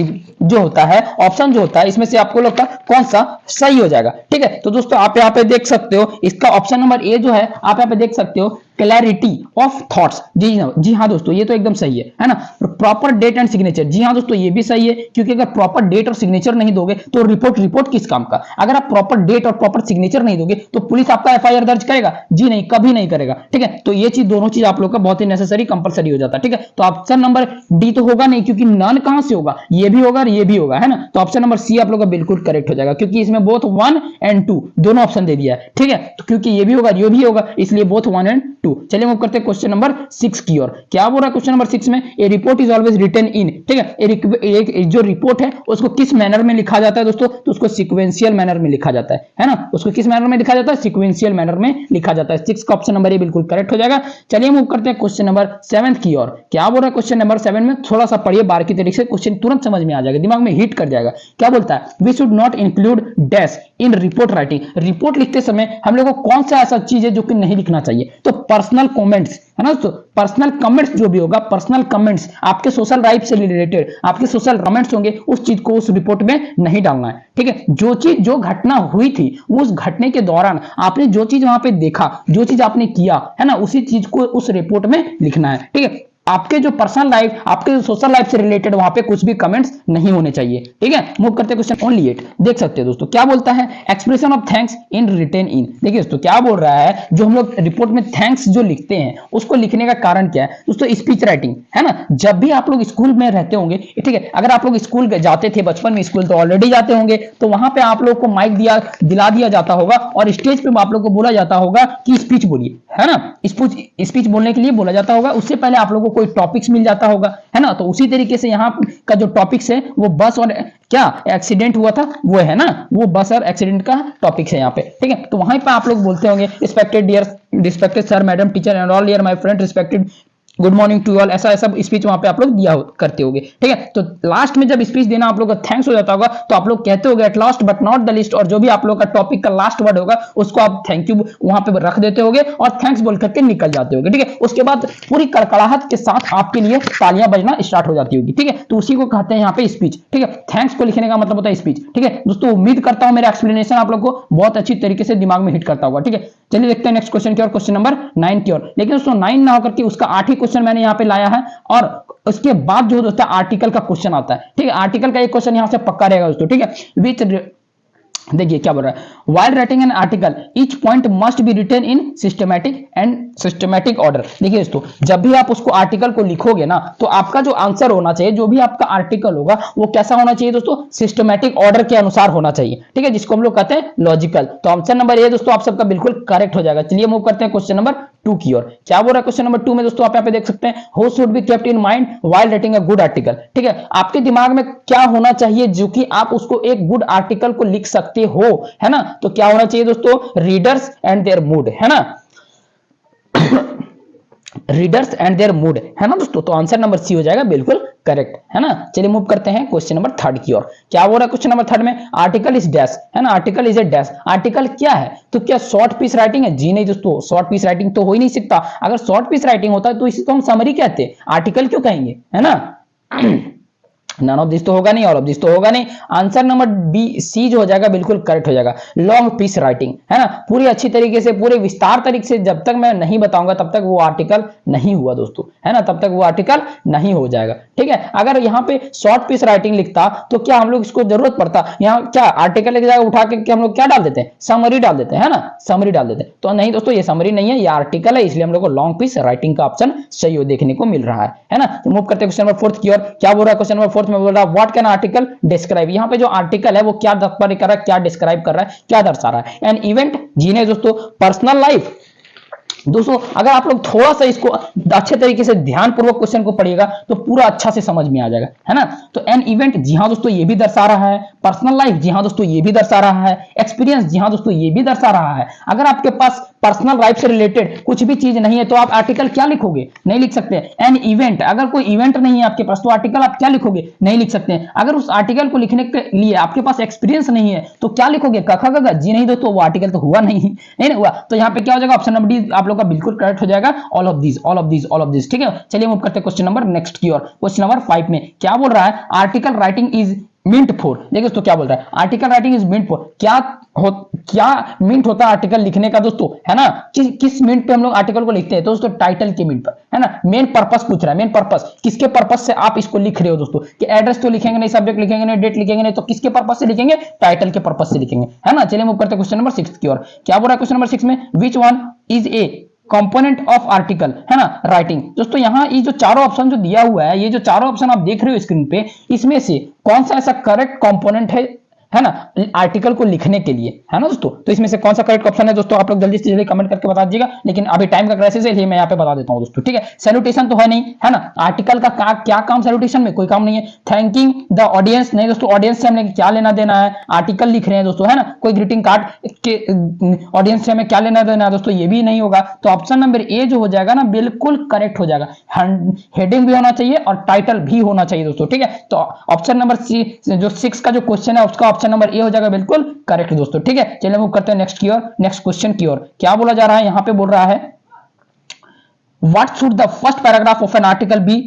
जो होता है, ऑप्शन जो होता है, इसमें से आपको लगता है कौन सा सही हो जाएगा, ठीक है। तो दोस्तों आप यहां पे देख सकते हो, इसका ऑप्शन नंबर ए जो है, आप यहां पे देख सकते हो क्लैरिटी ऑफ थॉट्स, जी हाँ दोस्तों, ये तो एकदम सही है ना। प्रॉपर डेट एंड सिग्नेचर, जी हाँ दोस्तों, ये भी सही है, क्योंकि अगर प्रॉपर डेट और सिग्नेचर नहीं दोगे तो रिपोर्ट किस काम का। अगर आप प्रॉपर डेट और प्रॉपर सिग्नेचर नहीं दोगे तो पुलिस आपका एफआईआर दर्ज करेगा, जी नहीं, कभी नहीं करेगा, ठीक है। तो ये चीज, दोनों चीज आप लोग का बहुत ही नेसेसरी, कंपलसरी हो जाता है, ठीक है। तो ऑप्शन नंबर डी तो होगा नहीं, क्योंकि नन कहां से होगा, ये भी होगा और ये भी होगा, है ना। तो ऑप्शन नंबर सी आप लोग का बिल्कुल करेक्ट हो जाएगा, क्योंकि इसमें बोथ 1 और 2 दोनों ऑप्शन दे दिया है, ठीक है। तो क्योंकि ये भी होगा ये भी होगा, इसलिए बोथ 1 और 2। चलिए मूव करते हैं क्वेश्चन नंबर 6 की ओर। क्या बोल रहा है क्वेश्चन नंबर 6 में, a report is always written in, ठीक है, जो रिपोर्ट है उसको किस मैनर में लिखा जाता है दोस्तों, तो उसको सीक्वेंशियल मैनर में लिखा जाता है ना। उसको किस मैनर में लिखा जाता है, सीक्वेंशियल मैनर में लिखा जाता है। 6 का ऑप्शन नंबर ए बिल्कुल करेक्ट हो जाएगा। चलिए मूव करते हैं क्वेश्चन नंबर 7 की ओर। क्या बोल रहा है क्वेश्चन नंबर 7 में, थोड़ा सा पढ़िए बारीकी तरीके से, क्वेश्चन तुरंत समझ में आ जाएगा, दिमाग में हिट कर जाएगा। क्या बोलता है, we should not include dash in report writing. Report लिखते समय हम लोग को कौन सा ऐसा चीज है जो कि नहीं लिखना चाहिए, तो पर्सनल कमेंट्स, है ना। तो पर्सनल कमेंट्स जो भी होगा, पर्सनल कमेंट्स आपके सोशल लाइफ से रिलेटेड, आपके सोशल कमेंट्स होंगे, उस चीज को उस रिपोर्ट में नहीं डालना है, ठीक है। जो चीज, जो घटना हुई थी, उस घटने के दौरान आपने जो चीज वहां पे देखा, जो चीज आपने किया, है ना, उसी चीज को उस रिपोर्ट में लिखना है, ठीक है। आपके जो पर्सनल लाइफ, आपके जो सोशल लाइफ से रिलेटेड वहां पे कुछ भी कमेंट्स नहीं होने चाहिए, ठीक है। मूव करते हैं क्वेश्चन ओनली 8। देख सकते हैं दोस्तों, क्या बोलता है, expression of thanks in written in. देखिए दोस्तों क्या बोल रहा है, जो हम लोग रिपोर्ट में थैंक्स जो लिखते हैं, उसको लिखने का कारण क्या है दोस्तों, स्पीच राइटिंग, है ना। जब भी आप लोग स्कूल में रहते होंगे, ठीक है, अगर आप लोग स्कूल जाते थे बचपन में, स्कूल तो ऑलरेडी जाते होंगे, तो वहां पे आप लोग को माइक दिला दिया जाता होगा और स्टेज पे आप लोग को बोला जाता होगा कि स्पीच बोलिए, है ना। स्पीच बोलने के लिए बोला जाता होगा, उससे पहले आप लोगों को कोई टॉपिक्स मिल जाता होगा, है ना। तो उसी तरीके से यहाँ का जो टॉपिक्स है वो बस और क्या एक्सीडेंट हुआ था, वो है ना, वो बस और एक्सीडेंट का टॉपिक्स है यहाँ पे, ठीक है। तो वहीं पे आप लोग बोलते होंगे respected dear, respected sir, madam, teacher and all dear my friend, respected good morning to all, ऐसा ऐसा स्पीच वहां पे आप लोग दिया करते होगे, ठीक है। तो लास्ट में जब स्पीच देना आप लोग का थैंक्स हो जाता होगा, तो आप लोग कहते होगे at last but not the list, और जो भी आप लोग का टॉपिक का लास्ट वर्ड होगा उसको आप थैंक यू वहां पे रख देते होगे और थैंक्स बोल करके निकल जाते होगे, ठीक है। उसके बाद पूरी कड़कड़ाहट के साथ आपके लिए तालियां बजना स्टार्ट हो जाती होगी, ठीक है। तो उसी को कहते हैं यहाँ पे स्पीच, ठीक है। थैंक्स को लिखने का मतलब होता है स्पीच, ठीक है दोस्तों। उम्मीद करता हूं मेरा एक्सप्लेनेशन आप लोग को बहुत अच्छी तरीके से दिमाग में हिट करता होगा, ठीक है। चलिए देखते हैं नेक्स्ट क्वेश्चन की ओर, क्वेश्चन नंबर 9 की ओर। लेकिन दोस्तों 9 ना होकर के उसका 8 ही क्वेश्चन मैंने यहाँ पे लाया है, और उसके बाद जो दोस्तों आर्टिकल का क्वेश्चन आता है, ठीक है। आर्टिकल का एक क्वेश्चन यहां से पक्का रहेगा दोस्तों, ठीक है। विच, देखिए क्या बोल रहा है, while writing an article each point must be written in systematic order। देखिए दोस्तों, जब भी आप उसको आर्टिकल को लिखोगे ना, तो आपका जो आंसर होना चाहिए, जो भी आपका आर्टिकल होगा, वो कैसा होना चाहिए दोस्तों, सिस्टमैटिक ऑर्डर के अनुसार होना चाहिए, ठीक है, जिसको हम लोग कहते हैं लॉजिकल। तो ऑप्शन नंबर ए दोस्तों आप सबका बिल्कुल करेक्ट हो जाएगा। चलिए मूव करते हैं क्वेश्चन नंबर 2 की ओर। क्या बोल रहा है क्वेश्चन नंबर 2 में दोस्तों, आप यहाँ पे देख सकते हैं, who should be kept in mind while writing a good article, ठीक है। आपके दिमाग में क्या होना चाहिए जो कि आप उसको एक गुड आर्टिकल को लिख सकते हो, है ना। तो क्या होना चाहिए दोस्तों, रीडर्स एंड देयर मूड, है ना, रीडर्स एंड देयर मूड, है ना दोस्तों। तो आंसर नंबर सी हो जाएगा बिल्कुल करेक्ट, है ना। चलिए मूव करते हैं क्वेश्चन नंबर 3 की ओर। क्या बोल रहा है क्वेश्चन नंबर 3 में, आर्टिकल इज डैश, है ना, article is a dash. Article क्या है, तो क्या शॉर्ट पीस राइटिंग है, जी नहीं दोस्तों, शॉर्ट पीस राइटिंग तो हो ही नहीं सकता। अगर शॉर्ट पीस राइटिंग होता है तो इसे तो हम समरी कहते हैं, आर्टिकल क्यों कहेंगे, है ना। नन ऑफ दिस तो होगा नहीं, ऑल ऑफ दिस तो होगा नहीं। आंसर नंबर बी सी जो हो जाएगा बिल्कुल करेक्ट हो जाएगा। लॉन्ग पीस राइटिंग, है ना, पूरी अच्छी तरीके से पूरे विस्तार तरीके से जब तक मैं नहीं बताऊंगा तब तक वो आर्टिकल नहीं हुआ दोस्तों, है ना, तब तक वो आर्टिकल नहीं हो जाएगा। ठीक है, अगर यहाँ पे शॉर्ट पीस राइटिंग लिखता तो क्या हम लोग इसको जरूरत पड़ता, यहाँ क्या आर्टिकल एक जगह उठा के हम लोग क्या डाल देते हैं, समरी डाल देते हैं, है ना, समरी डाल देते हैं। तो नहीं दोस्तों, ये समरी नहीं है, ये आर्टिकल है, इसलिए हम लोग को लॉन्ग पीस राइटिंग का ऑप्शन सही देखने को मिल रहा है ना। तो मूव करते हैं क्वेश्चन नंबर 4 की ओर। क्या बोल रहा है क्वेश्चन नंबर 4 में, बोल रहा है व्हाट कैन आर्टिकल डिस्क्राइब। यहाँ पे जो आर्टिकल है वो क्या तात्पर्य कर रहा है, क्या डिस्क्राइब कर रहा है, क्या दर्शा रहा है। एन इवेंट, जीने दोस्तों, पर्सनल लाइफ। दोस्तों अगर आप लोग थोड़ा सा इसको अच्छे तरीके से ध्यानपूर्वक क्वेश्चन को पढ़िएगा तो पूरा अच्छा से समझ में आ जाएगा, है ना। तो एन इवेंट, जी हाँ दोस्तों ये भी दर्शा रहा है। पर्सनल लाइफ, जी हाँ दोस्तों ये भी दर्शा रहा है। एक्सपीरियंस, जी हाँ दोस्तों ये भी दर्शा रहा है। अगर आपके पास पर्सनल लाइफ से रिलेटेड कुछ भी चीज नहीं है तो आप आर्टिकल क्या लिखोगे, नहीं लिख सकते। एन इवेंट, अगर कोई इवेंट नहीं है आपके पास तो आर्टिकल आप क्या लिखोगे, नहीं लिख सकते। अगर उस आर्टिकल को लिखने के लिए आपके पास एक्सपीरियंस नहीं है तो क्या लिखोगे, कखा गगा, जी नहीं दोस्तों वो आर्टिकल तो हुआ नहीं हुआ। तो यहाँ पे क्या हो जाएगा, ऑप्शन नंबर डी आप लोग का बिल्कुल करेक्ट हो जाएगा। All of this, all of this, all of this. ठीक है, चलिए मूव करते हैं क्वेश्चन नंबर नेक्स्ट की ओर। क्वेश्चन नंबर 5 में क्या बोल रहा है, article writing is meant for. देखिए दोस्तों क्या बोल रहा है, article writing is meant for. क्या मिंट होता है आर्टिकल लिखने का दोस्तों, है ना, किस मिंट पे हम लोग आर्टिकल को लिखते हैं। तो दोस्तों टाइटल के मिंट पर, है ना। मेन पर्पस पूछ रहा है, मेन पर्पस किसके पर्पस से आप इसको लिख रहे हो दोस्तों, कि एड्रेस तो लिखेंगे नहीं, सब्जेक्ट लिखेंगे नहीं, डेट लिखेंगे नहीं, तो किसके पर्पस से लिखेंगे, टाइटल के पर्पस से लिखेंगे, है ना। चलिए मूव करते हैं क्वेश्चन नंबर 6 की ओर। क्या बोल रहा है क्वेश्चन नंबर 6 में, विच one is a component of article, है ना, राइटिंग। दोस्तों यहाँ ये जो चारों ऑप्शन जो दिया हुआ है, ये जो चारों ऑप्शन आप देख रहे हो स्क्रीन पे, इसमें से कौन सा ऐसा करेक्ट कंपोनेंट है ना आर्टिकल को लिखने के लिए, है ना दोस्तों। तो इसमें से कौन सा करेक्ट ऑप्शन है दोस्तों, आप लोग जल्दी से जल्दी कमेंट करके बता दीजिएगा। लेकिन अभी टाइम का क्राइसिस है इसलिए मैं यहाँ पे बता देता हूँ दोस्तों। ठीक है, सैल्यूटेशन तो है नहीं, है ना, आर्टिकल का क्या काम, सैल्यूटेशन में कोई काम नहीं है। थैंकिंग द ऑडियंस, नहीं दोस्तों, ऑडियंस से हमने क्या लेना देना है, आर्टिकल लिख रहे हैं दोस्तों, है ना। कोई ग्रीटिंग कार्ड के ऑडियंस से हमें क्या लेना देना है दोस्तों, ये भी नहीं होगा। तो ऑप्शन नंबर ए जो हो जाएगा ना बिल्कुल करेक्ट हो जाएगा। हेडिंग भी होना चाहिए और टाइटल भी होना चाहिए दोस्तों। ठीक है, तो ऑप्शन नंबर सी जो 6 का जो क्वेश्चन है उसका ऑप्शन नंबर ए हो जाएगा बिल्कुल करेक्ट दोस्तों। ठीक है, चलिए मूव करते हैं नेक्स्ट की ओर, नेक्स्ट क्वेश्चन की ओर। क्या बोला जा रहा है, यहां पे बोल रहा है what should the first paragraph of an article be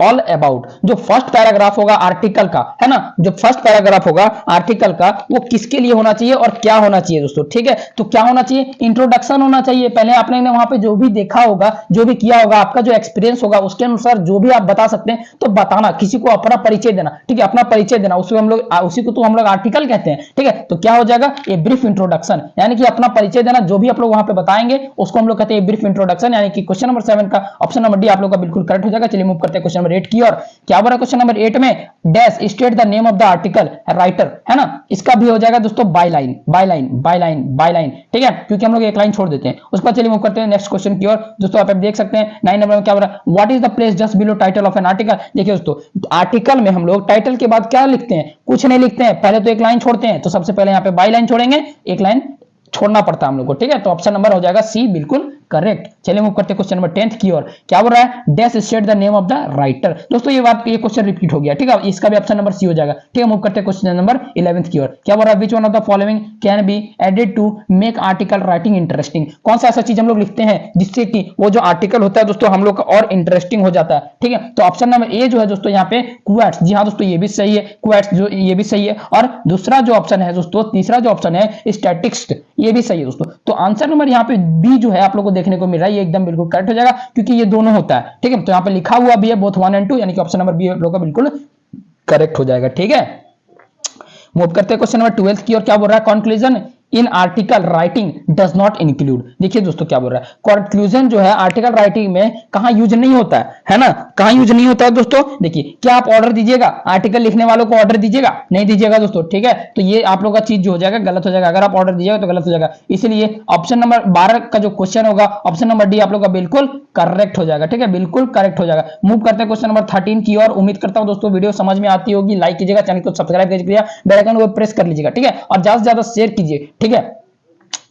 all about. जो फर्स्ट पैराग्राफ होगा आर्टिकल का, है ना, जो फर्स्ट पैराग्राफ होगा आर्टिकल का वो किसके लिए होना चाहिए और क्या होना चाहिए दोस्तों। ठीक है, तो क्या होना चाहिए, इंट्रोडक्शन होना चाहिए। पहले आपने वहां पे जो भी देखा होगा, जो भी किया होगा, आपका जो एक्सपीरियंस होगा उसके अनुसार जो भी आप बता सकते हैं तो बताना, किसी को अपना परिचय देना। ठीक है, अपना परिचय देना, उसी को तो हम लोग आर्टिकल कहते हैं। ठीक है, तो क्या हो जाएगा, ए ब्रीफ इंट्रोडक्शन, यानी कि अपना परिचय देना, जो भी आप लोग वहां पे बताएंगे उसको हम लोग कहते हैं ब्रीफ इंट्रोडक्शन। यानी कि क्वेश्चन नंबर 7 का ऑप्शन नंबर डी आप लोग का बिल्कुल करेक्ट हो जाएगा। चलिए मूव करते हैं क्वेश्चन नंबर 8 की ओर। क्या बोला क्वेश्चन नंबर 8 में, dash state the name of the article writer, है ना। इसका भी हो जाएगा दोस्तों by line, by line, by line, by line. ठीक है, क्योंकि हम लोग एक लाइन छोड़ देते हैं। उसके बाद चलिए मूव करते हैं नेक्स्ट क्वेश्चन की ओर। दोस्तों आप देख सकते हैं 9 नंबर में क्या बोला, what is the place just below title of an article. देखिए दोस्तों आर्टिकल में हम लोग टाइटल के बाद क्या लिखते हैं, कुछ नहीं लिखते हैं, पहले तो एक लाइन छोड़ते हैं। तो सबसे पहले यहाँ पे बाय लाइन छोड़ेंगे, एक लाइन छोड़ना पड़ता है हम लोग को। ठीक है, तो ऑप्शन नंबर हो जाएगा सी बिल्कुल करेक्ट। चलिए मूव करते हैं क्वेश्चन नंबर 10 की ओर। क्या बोल रहा है, dash state the name of the writer. दोस्तों ये क्वेश्चन रिपीट हो गया। ठीक है, इसका भी ऑप्शन नंबर सी हो जाएगा। ठीक है, मूव करते हैं क्वेश्चन नंबर 11 की ओर। क्या बोल रहा है, which one of the following can be added to make article writing interesting. कौन सा ऐसा चीज हम लोग लिखते हैं जिससे कि वो जो आर्टिकल होता है दोस्तों हम लोग का और इंटरेस्टिंग हो जाता है। ठीक है, तो ऑप्शन नंबर ए जो है दोस्तों यहाँ पे क्वेट्स, जी हाँ दोस्तों ये भी सही है, क्वेट्स जो ये भी सही है। और दूसरा जो ऑप्शन है दोस्तों, तीसरा जो ऑप्शन है स्टैटिक्स, ये भी सही है दोस्तों। तो आंसर नंबर यहाँ पे बी जो है आप लोग को देखने को मिल रहा है, ये एकदम बिल्कुल करेक्ट हो जाएगा क्योंकि ये दोनों होता है। ठीक है, तो यहाँ पे लिखा हुआ भी है बोथ 1 और 2, यानी कि ऑप्शन नंबर बी आप लोग का बिल्कुल करेक्ट हो जाएगा। ठीक है, मूव करते हैं क्वेश्चन नंबर 12 की ओर। क्या बोल रहा है, conclusion in article writing does not include. देखिए दोस्तों क्या बोल रहा है, कंक्लूजन जो है आर्टिकल राइटिंग में कहां यूज नहीं होता है ना, कहां यूज नहीं होता है दोस्तों। देखिए क्या आप ऑर्डर दीजिएगा, आर्टिकल लिखने वालों को ऑर्डर दीजिएगा, नहीं दीजिएगा दोस्तों। ठीक है, तो ये आप लोग का चीज जो हो जाएगा गलत हो जाएगा। अगर आप ऑर्डर दीजिएगा तो गलत हो जाएगा। इसलिए ऑप्शन नंबर 12 का जो क्वेश्चन होगा ऑप्शन नंबर डी आप लोग का बिल्कुल करेक्ट हो जाएगा। ठीक है, बिल्कुल करेक्ट हो जाएगा। मूव करते हैं क्वेश्चन नंबर 13 की ओर। उम्मीद करता हूं दोस्तों वीडियो समझ में आती होगी। लाइक कीजिएगा, चैनल को सब्सक्राइब कीजिएगा, बेल आइकन को प्रेस कर लीजिएगा। ठीक है, और ज्यादा से ज्यादा शेयर कीजिए। ठीक है,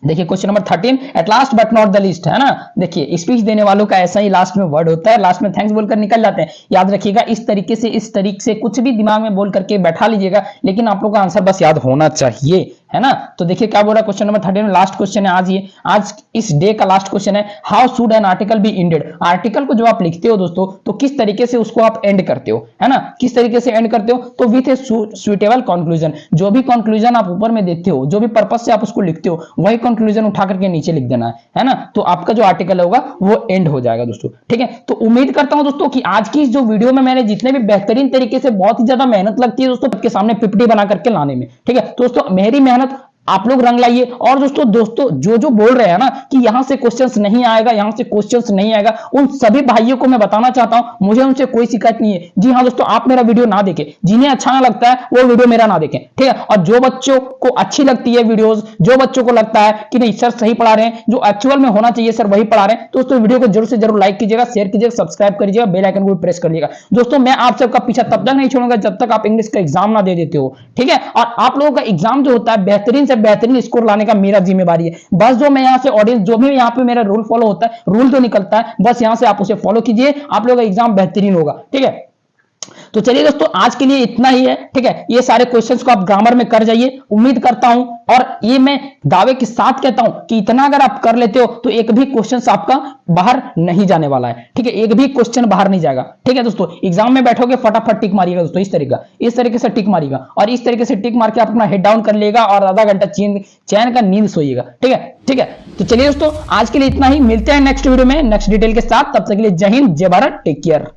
देखिए question number 13, at last but not the least, है ना। देखिए स्पीच देने वालों का ऐसा ही लास्ट में वर्ड होता है, लास्ट में थैंक्स बोलकर निकल जाते हैं। याद रखिएगा इस तरीके से कुछ भी दिमाग में बोल करके बैठा लीजिएगा, लेकिन आप लोगों का आंसर बस याद होना चाहिए, है ना। तो देखिए क्या बोल रहा है क्वेश्चन नंबर 13 लास्ट क्वेश्चन है आज, ये आज इस डे का लास्ट क्वेश्चन है, how should an article B ended. Article को जो आप लिखते हो दोस्तों तो किस तरीके से उसको आप एंड करते हो, है ना, किस तरीके से एंड करते हो, तो विथ ए सुइटेबल कंक्लूजन। जो भी कंक्लूजन आप ऊपर में देते हो, जो भी पर्पस से आप उसको लिखते हो, वही कंक्लूजन उठा करके नीचे लिख देना है ना। तो आपका जो आर्टिकल होगा वो एंड हो जाएगा दोस्तों, ठीक है। तो उम्मीद करता हूं दोस्तों कि आज की जो वीडियो में मैंने जितने भी बेहतरीन तरीके से, बहुत ही ज्यादा मेहनत लगती है दोस्तों आपके सामने पीपीटी बना करके लाने में, ठीक है दोस्तों, मेरी मेहनत आप लोग रंग लाइए। और दोस्तों जो बोल रहे हैं ना कि यहां से क्वेश्चंस नहीं आएगा, यहां से क्वेश्चंस नहीं आएगा, उन सभी भाइयों को मैं बताना चाहता हूं मुझे उनसे कोई शिकायत नहीं है। जी हां दोस्तों, आप मेरा वीडियो ना देखें, जिन्हें अच्छा ना लगता है वो वीडियो मेरा ना देखें, ठीक है। और जो बच्चों को अच्छी लगती है वीडियोस, जो बच्चों को लगता है कि नहीं सर सही पढ़ा रहे हैं, जो एक्चुअल में होना चाहिए सर वही पढ़ा रहे हैं, दोस्तों वीडियो को जरूर से जरूर लाइक कीजिएगा, शेयर कीजिएगा, सब्सक्राइब करिएगा, बेल आइकन को भी प्रेस करिएगा। दोस्तों मैं आप सबका पीछा तब तक नहीं छोड़ूंगा जब तक आप इंग्लिश का एग्जाम ना दे देते हो, ठीक है। और आप लोगों का एग्जाम जो होता है बेहतरीन से बेहतरीन स्कोर लाने का मेरा जिम्मेवारी है। बस जो मैं यहां से ऑडियंस, जो भी यहां पे मेरा रूल फॉलो होता है, रूल जो निकलता है बस यहां से आप उसे फॉलो कीजिए, आप लोगों का एग्जाम बेहतरीन होगा, ठीक है। तो चलिए दोस्तों आज के लिए इतना ही है, ठीक है। ये सारे क्वेश्चंस को आप ग्रामर में कर जाइए, उम्मीद करता हूं, और ये मैं दावे के साथ कहता हूं कि इतना अगर आप कर लेते हो तो एक भी क्वेश्चन आपका बाहर नहीं जाने वाला है, ठीक है। एक भी क्वेश्चन बाहर नहीं जाएगा, ठीक है दोस्तों। एग्जाम में बैठोगे फटाफट टिक मारिएगा दोस्तों, इस तरीके से टिक मारिएगा, और इस तरीके से टिक मार के आप अपना हेड डाउन कर लेगा और आधा घंटा चैन का नींद सोइएगा, ठीक है, ठीक है। तो चलिए दोस्तों आज के लिए इतना ही, मिलते हैं नेक्स्ट वीडियो में नेक्स्ट डिटेल के साथ, तब तक के लिए जय हिंद, जय भारत, टेक केयर।